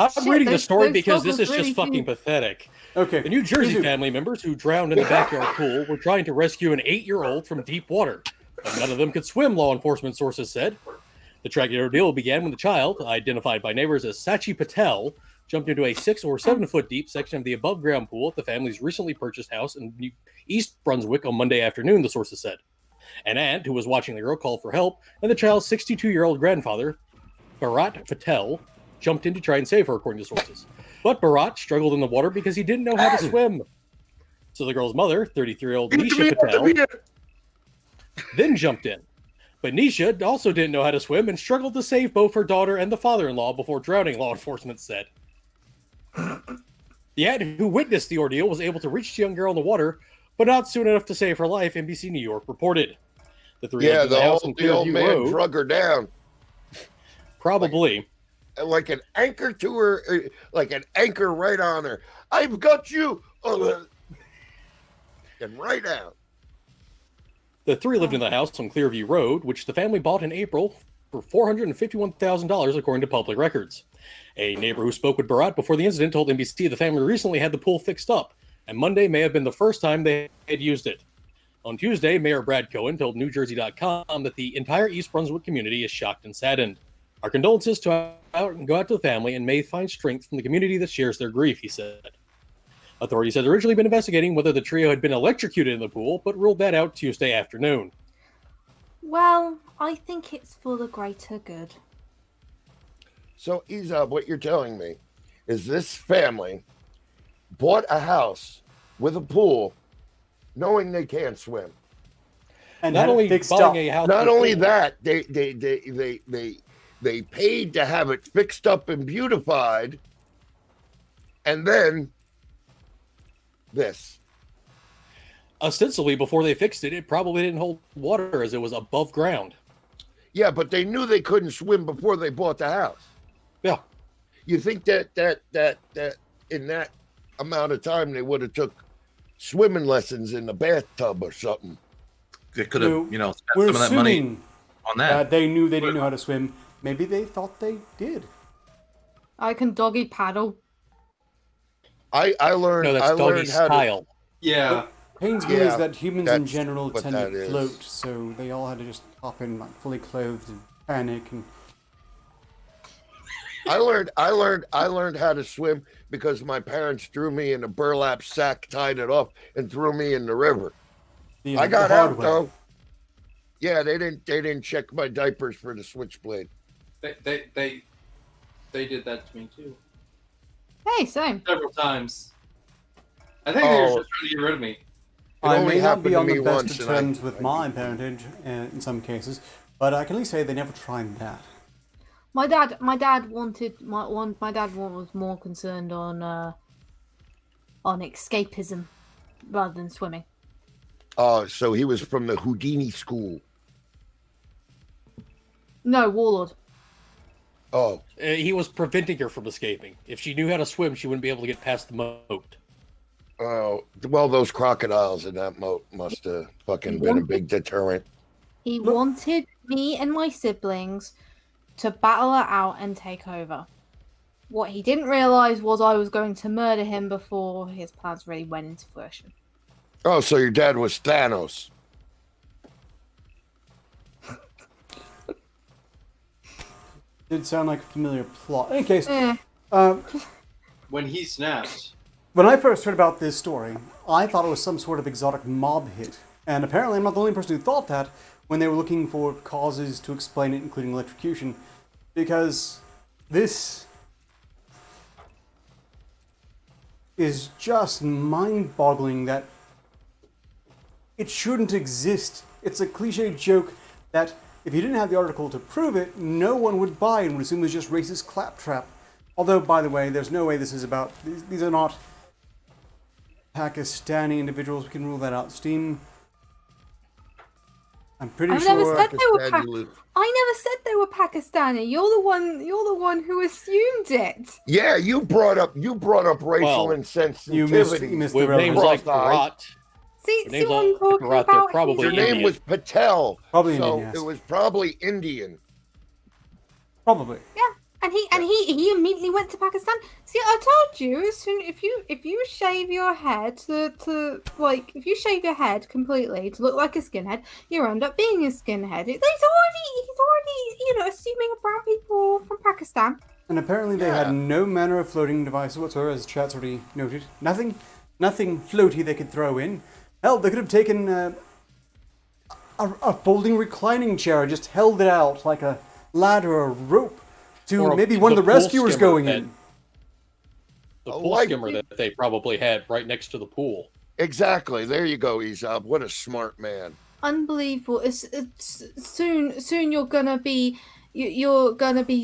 Shit, reading the those- story those because this goggles is just really fucking do- pathetic. Okay. The New Jersey Izu, family members who drowned in the backyard pool were trying to rescue an 8-year-old from deep water, but none of them could swim, law enforcement sources said. The tragic ordeal began when the child, identified by neighbors as Sachi Patel, jumped into a 6 or 7 foot deep section of the above ground pool at the family's recently purchased house in East Brunswick on Monday afternoon, the sources said. An aunt who was watching the girl called for help, and the child's 62-year-old grandfather, Bharat Patel, jumped in to try and save her, according to sources. But Bharat struggled in the water because he didn't know how to swim. So the girl's mother, 33-year-old Nisha Patel, then jumped in. But Nisha also didn't know how to swim and struggled to save both her daughter and the father-in-law before drowning, law enforcement said. The aunt who witnessed the ordeal was able to reach the young girl in the water, but not soon enough to save her life, NBC New York reported. The three Yeah, lived in the house on the old Clearview man Road. drug her down Probably. like an anchor to her, like an anchor right on her. I've got you. And right out. The three lived in the house on Clearview Road, which the family bought in April for $451,000, according to public records. A neighbor who spoke with Bharat before the incident told NBC the family recently had the pool fixed up, and Monday may have been the first time they had used it. On Tuesday, Mayor Brad Cohen told NewJersey.com that the entire East Brunswick community is shocked and saddened. Our condolences go out to the family and may find strength from the community that shares their grief, he said. Authorities had originally been investigating whether the trio had been electrocuted in the pool, but ruled that out Tuesday afternoon. Well, I think it's for the greater good. So, Izab, what you're telling me is this family bought a house with a pool knowing they can't swim. and Not had it only fixed buying up. a house, Not with a only pool, that, they paid to have it fixed up and beautified, and then this. ostensibly before they fixed it, it probably didn't hold water as it was above ground. Yeah, but they knew they couldn't swim before they bought the house. Yeah. You think that in that amount of time they would have took swimming lessons in the bathtub or something? They could have, We're spent some of that money assuming on that. they knew they didn't know how to swim. Maybe they thought they did. I can doggy paddle. I learned. No, that's I learned doggy how to. style. Yeah. Pains me Yeah, is that humans in that's general what tend that to is. float, so they all had to just hop in like fully clothed and panic. And I learned how to swim because my parents threw me in a burlap sack, tied it off, and threw me in the river. I got the hard out way. though. Yeah, they didn't check my diapers for the switchblade. They did that to me too Hey, same. several times. I think they were Oh. just trying to get rid of me. It I only may not happened be to on me the best once, of and I- terms with my parentage in some cases, but I can at least say they never tried that. My dad was more concerned on escapism rather than swimming. Oh, so he was from the Houdini school. No, warlord. Oh, He was preventing her from escaping. If she knew how to swim, she wouldn't be able to get past the moat. well, those crocodiles in that moat must have fucking been a big deterrent. He wanted me and my siblings to battle it out and take over. What he didn't realize was I was going to murder him before his plans really went into fruition. Oh, so your dad was Thanos. Did sound like a familiar plot. In any case, Eh. When he snapped, when I first heard about this story, I thought it was some sort of exotic mob hit. And apparently I'm not the only person who thought that when they were looking for causes to explain it, including electrocution. Because this is just mind-boggling that it shouldn't exist. It's a cliche joke that if you didn't have the article to prove it, no one would buy and would assume it was just racist claptrap. Although, by the way, there's no way this is about... These are not Pakistani individuals. We can rule that out. Steam. I'm pretty I sure... never said they were Pakistani loot. I never said they were Pakistani. You're the one who assumed it. Yeah, you brought up racial Well, insensitivity. you missed With the names like cross-eyed. Karat, See names what I'm like talking Karat, they're about? probably Your Indian. name was Patel. Probably so Indian, yes. it was probably Indian. Probably. Yeah, and he immediately went to Pakistan. See, I told you, as soon if you shave your head if you shave your head completely to look like a skinhead, you end up being a skinhead. He's already assuming brown people from Pakistan. And apparently they Yeah. had no manner of floating devices whatsoever, as chat's already noted. Nothing floaty they could throw in. Hell, they could have taken a folding reclining chair and just held it out like a ladder or a rope to Or maybe one of the pool rescuers skimmer going that- in. The Oh, pool like- skimmer that they probably had right next to the pool. Exactly. There you go, Aesop. What a smart man. Unbelievable. It's soon you're gonna be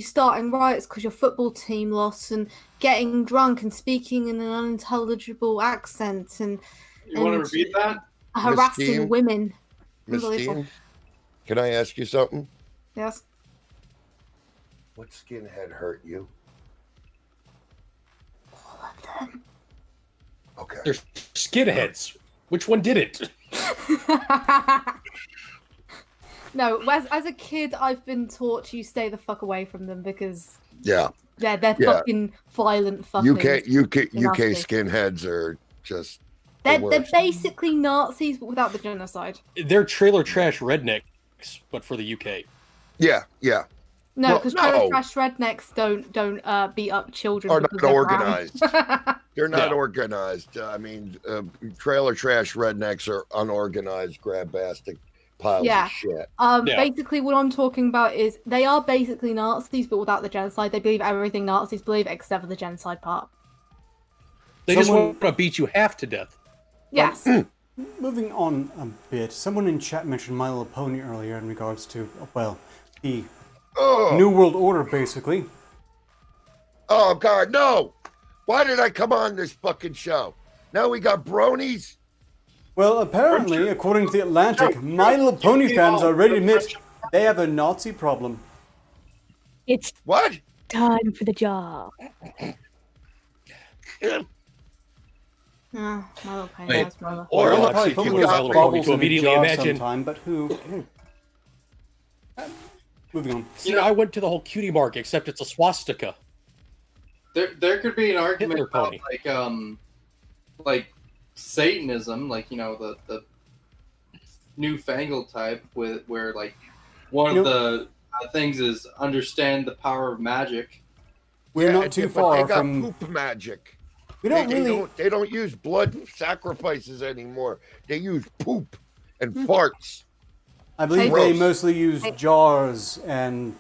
starting riots because your football team lost and getting drunk and speaking in an unintelligible accent and you want to repeat that? harassing Christine? women. Miss Unbelievable. Dean, can I ask you something? Yes. What skinhead hurt you? All of them. Okay. They're skinheads. Which one did it? No, as a kid, I've been taught you stay the fuck away from them because Yeah. they're Yeah. fucking violent fuckers. UK Nasty. skinheads are just They're worst. basically Nazis but without the genocide. They're trailer trash rednecks, but for the UK. Yeah. No, Well, because no. trash rednecks don't beat up children. Are because not they're organized. brown. They're not Yeah. organized. I mean, trailer trash rednecks are unorganized, grab-bastic piles Yeah. of shit. Yeah. Basically, what I'm talking about is they are basically Nazis, but without the genocide. They believe everything Nazis believe except for the genocide part. They just Someone- want to beat you half to death. Yes. Moving on a bit, someone in chat mentioned My Little Pony earlier in regards to, well, the Oh, New World Order, basically. oh God, no! Why did I come on this fucking show? Now we got bronies. Well, apparently, according to The Atlantic, My Little Pony fans are ready to admit they have a Nazi problem. It's What? time for the job. My little pain Wait. has brother. Or Well, look, probably people put with those My Little bubbles Pony to in a immediately jar imagine- sometime, but who? Moving on. See, I went to the whole cutie mark, except it's a swastika. There could be an argument Hitler about pony. like Satanism, like the newfangled type, where like one of the things is understand the power of magic, We're not too far they got from. poop magic. We don't really. They don't use blood sacrifices anymore. They use poop and farts. I believe Gross. they mostly use jars and.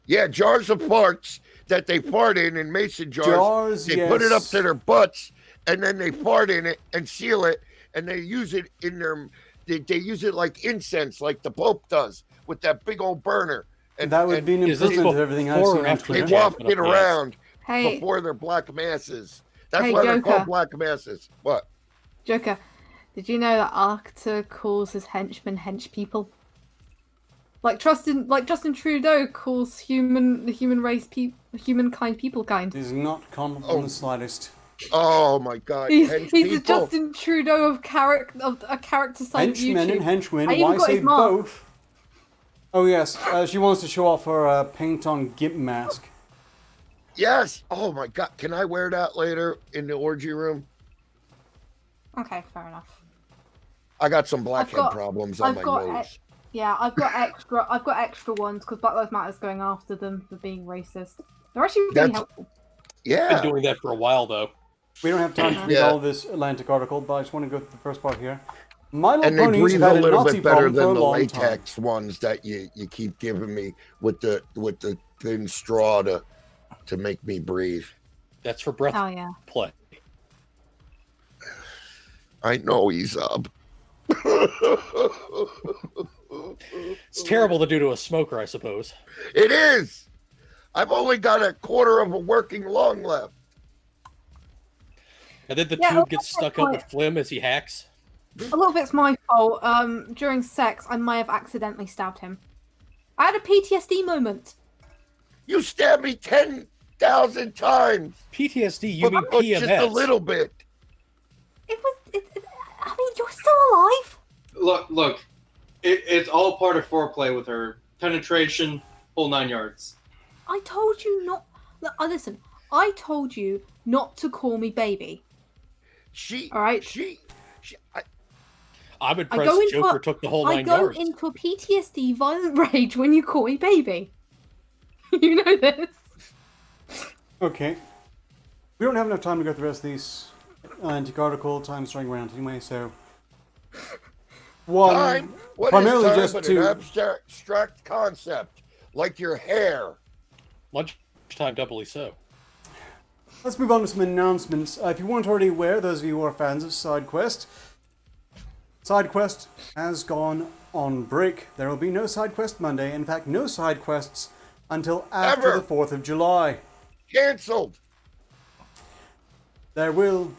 Yeah, jars of farts that they fart in mason jars. Jars, They yes. put it up to their butts, and then they fart in it and seal it, and they use it in their. They use it like incense, like the Pope does with that big old burner. And That would be an Is this improvement to everything I've before seen or on after they the Twitter. waft it around Hey, before their black masses. That's Hey, why they're Joker. called black masses. What? Joker, did you know that Arketer calls his henchmen hench people? Like Justin Trudeau calls the human race humankind people kind. It is not comparable in the slightest. Oh my God! He's hench the people? Justin Trudeau of a character site of Henchmen YouTube. and henchwomen, I even why got say his mark. both? Oh yes, she wants to show off her paint-on gimp mask. Yes. Oh my God! Can I wear that later in the orgy room? Okay, fair enough. I got some blackhead got- problems on I've my got nose. Yeah, I've got extra ones because Black Lives Matter's going after them for being racist. They're actually really That's- helpful. Yeah. Been doing that for a while though. We don't have time to read Yeah. all this Atlantic article, but I just want to go through the first part here. My Little And they Ponies breathe have a had a little Nazi bit better problem for a than the long time. latex ones that you keep giving me with the thin straw to make me breathe. That's for breath Oh yeah. play. I know he's up. It's terrible to do to a smoker, I suppose. It is. I've only got a quarter of a working lung left. And then the Yeah, tube gets stuck up point. with phlegm as he hacks. A little bit's my fault. During sex, I may have accidentally stabbed him. I had a PTSD moment. You stabbed me 10,000 times. PTSD, you mean But PMS. just a little bit. It was. I mean, you're still alive. Look, it's all part of foreplay with her. Penetration, whole 9 yards. I told you not. Listen. I told you not to call me baby. All right. I'm I impressed go into Joker a- took the whole I 9 go yards. into a PTSD violent rage when you call me baby. You know this. Okay. We don't have enough time to go through the rest of these Atlantic article. Time's running around anyway, so. One. Time? What is primarily time just but to. an abstract concept, like your hair. Lunchtime doubly so. Let's move on to some announcements. If you weren't already aware, those of you who are fans of SideQuest, SideQuest has gone on break. There will be no SideQuest Monday. In fact, no SideQuests until after Ever. the 4th of July. Cancelled. There will,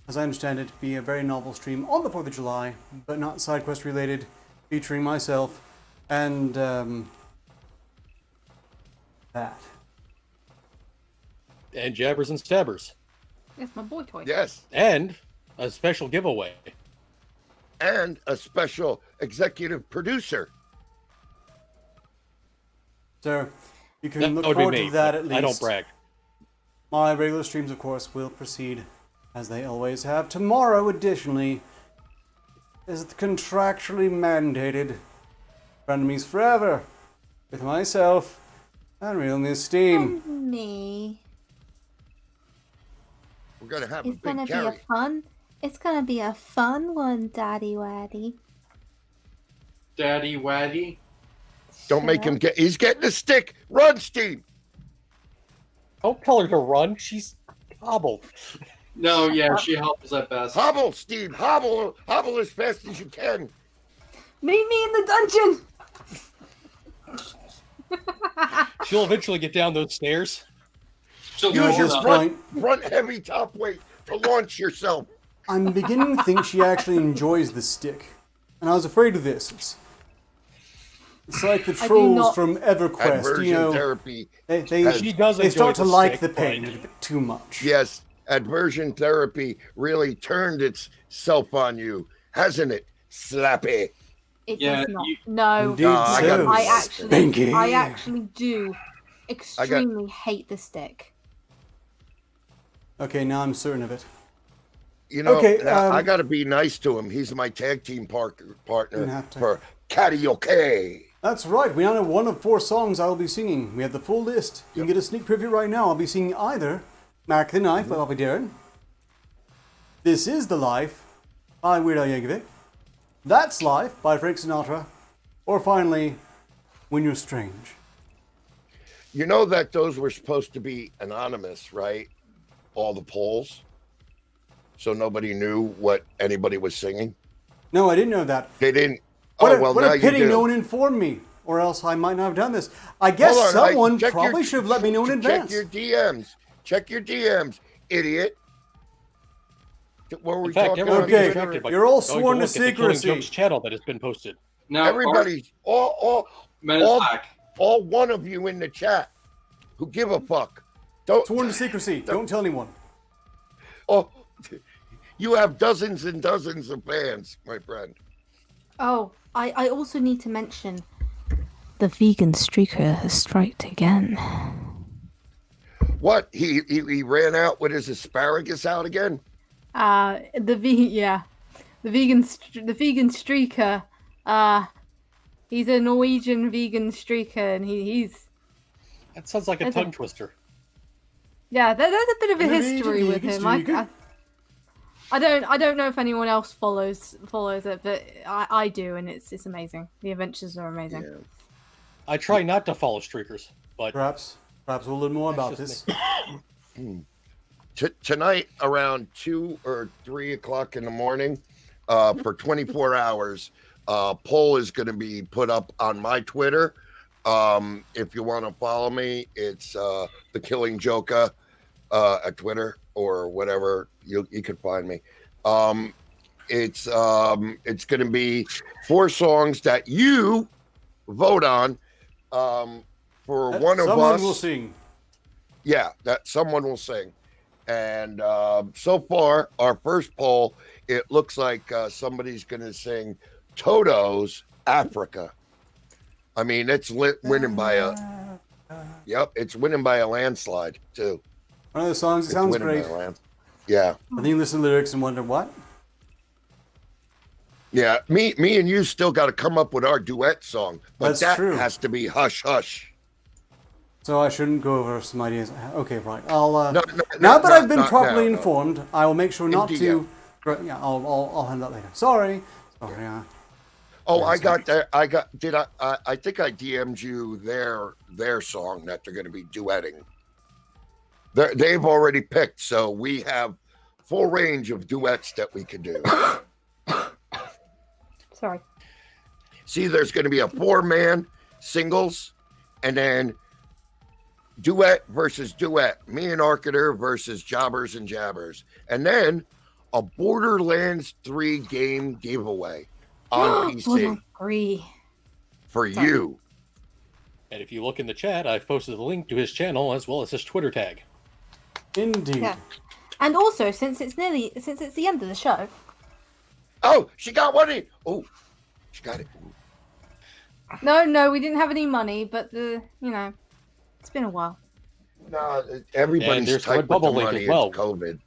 as I understand it, be a very novel stream on the 4th of July, but not SideQuest related, featuring myself and that. And Jabbers and Stabbers. It's my boy toy. Yes. And a special giveaway. And a special executive producer. So you can That look would be forward me. to that but at least. I don't brag. My regular streams, of course, will proceed as they always have. Tomorrow, additionally, is the contractually mandated Frenemies Forever with myself and Real Miss Steam. Me. We're gonna have It's a gonna big be carry. It's gonna be a fun one, Daddy Waddy. Daddy Waddy. Don't make him get. He's getting a stick. Run, Steve. Don't tell her to run. She's hobbled. No, yeah, she helps at best. Hobble, Steve. Hobble as fast as you can. Meet me in the dungeon. She'll eventually get down those stairs. She'll Use At roll your this up. point, front heavy top weight to launch yourself. I'm beginning to think she actually enjoys the stick. And I was afraid of this. It's like the I do trolls not- from EverQuest, Adversion you know. therapy. She does They enjoy start to the like stick, the pain but- a bit too much. Yes, adversion therapy really turned itself on you, hasn't it, Slappy? It Yeah, does not. you- No. Indeed I so. got- Spanky. I actually do extremely hate the stick. Okay, now I'm certain of it. You know, Okay, I got to be nice to him. He's my tag team partner Didn't have to. for karaoke. That's right. We now know one of 4 songs I will be singing. We have the full list. You can get a sneak preview right now. I'll be singing either Mark the Knife by Bobby Darin, This Is the Life by Weird Al Yankovic, That's Life by Frank Sinatra, or finally, When You're Strange. You know that those were supposed to be anonymous, right? All the polls. So nobody knew what anybody was singing. No, I didn't know that. They didn't. What Now a pity you do. no one informed me, or else I might not have done this. I guess Hold on, someone check probably should have let me know in advance. Check your DMs. Check your DMs, idiot. What were we In fact, talking everyone about? be Okay, distracted by you're all going sworn to look at the Killing secrecy. Jokes channel that has been posted. Now, Everybody's all Men in Black. one of you in the chat who give a fuck. Don't Sworn to secrecy. Don't tell anyone. oh, you have dozens and dozens of fans, my friend. Oh, I also need to mention the vegan streaker has striked again. What? He ran out with his asparagus out again? The vegan streaker. He's a Norwegian vegan streaker, and he's That sounds like a That's a- tongue twister. yeah. There's a bit of a Norwegian history with vegan him. streaker? I don't know if anyone else follows it, but I do, and it's amazing. The adventures are amazing. Yeah. I try not to follow streakers, but Perhaps we'll learn more about That's this. Tonight around 2 or 3 o'clock in the morning, for 24 hours, poll is going to be put up on my Twitter. If you want to follow me, it's the Killing Joker at Twitter or whatever you can find me. It's going to be 4 songs that you vote on for one of Someone us. will sing. Yeah, that someone will sing. And so far, our first poll, it looks like somebody's going to sing Toto's Africa. I mean, it's winning by it's winning by a landslide too. One of the songs. It It's sounds winning great. by a yeah, I think you listen to the lyrics and wonder what. yeah. Me and you still got to come up with our duet song, but That's that true. has to be Hush Hush. So I shouldn't go over some ideas. Okay, right. I'll. No, Now that I've been not properly now, no. informed, I will make sure not Indeed, to. Yeah, I'll handle that later. Sorry. Oh, I got that. I think I DM'd you their song that they're going to be duetting. They've already picked, so we have full range of duets that we could do. Sorry. See, there's going to be a 4-man singles, and then duet versus duet. Me and Arketer versus Jobbers and Jabbers, and then a Borderlands 3 game giveaway on PC Agree. for you. and if you look in the chat, I've posted the link to his channel as well as his Twitter tag. Indeed. Yeah. And also, since it's the end of the show. Oh, she got one in. Oh, she got it. No, we didn't have any money, but it's been a while. No, And everybody's there's tight with the Redbubble link money. as well. It's COVID.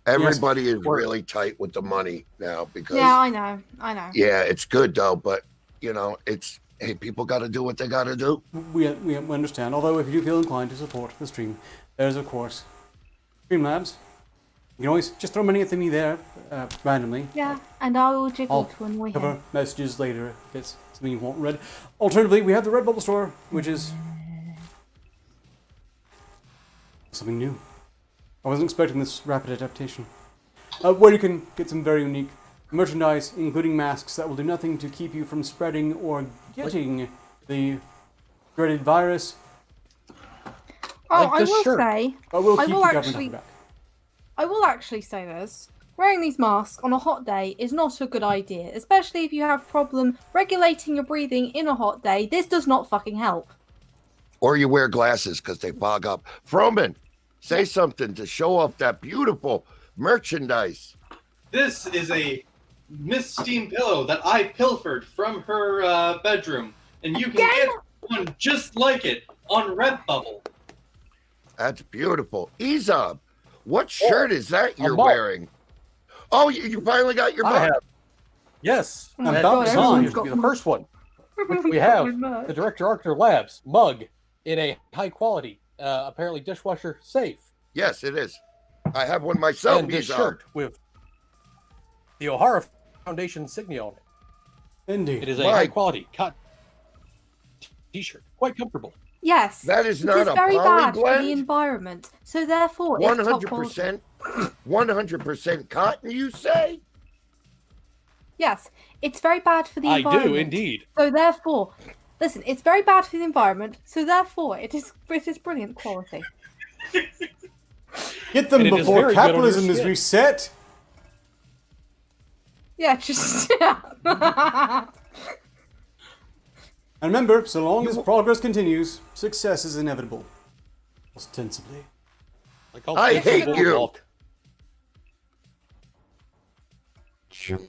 Everybody is We're- really tight with the money now because Yeah, I know. yeah, it's good though, but it's hey, people got to do what they got to do. We understand. Although, if you do feel inclined to support the stream, there's of course Streamlabs. You can always just throw money at me there randomly. Yeah, and I will jiggle I'll to annoy cover him. messages later if it's something you want read. Alternatively, we have the Redbubble store, which is something new. I wasn't expecting this rapid adaptation. Where you can get some very unique merchandise, including masks that will do nothing to keep you from spreading or getting the dreaded virus, Oh, Like I this will shirt. say, but we'll I keep the will government actually- off your back. I will actually say this. Wearing these masks on a hot day is not a good idea, especially if you have problem regulating your breathing in a hot day. This does not fucking help. Or you wear glasses because they fog up. Froman, say something to show off that beautiful merchandise. This is a Miss Steam pillow that I pilfered from her bedroom, and you can get one just like it on Redbubble. That's beautiful. Ezab, what shirt is that you're mug. wearing? Oh, you finally got your I mug. have. Yes, Oh my that God, this everyone's used to be got the first one. We have the Director of Arketer Labs mug in a high quality, apparently dishwasher safe. Yes, it is. I have one myself. And this He's shirt with the O'Hara Foundation insignia on it. Indeed. It is a Why? high quality cotton t-shirt, quite comfortable. Yes. That is It not is a very bad for the polyblend. environment. So therefore, it's top quality. 100%. 100% cotton. You say? Yes, it's very bad for the I environment. do indeed. So therefore, listen, it's very bad for the environment. So therefore, it is brilliant quality. Get them And it is before very good on your capitalism is skin. reset. Yeah, just And remember, so long as progress continues, success is inevitable. Ostensibly. Like, I hate you. Walk. Jump.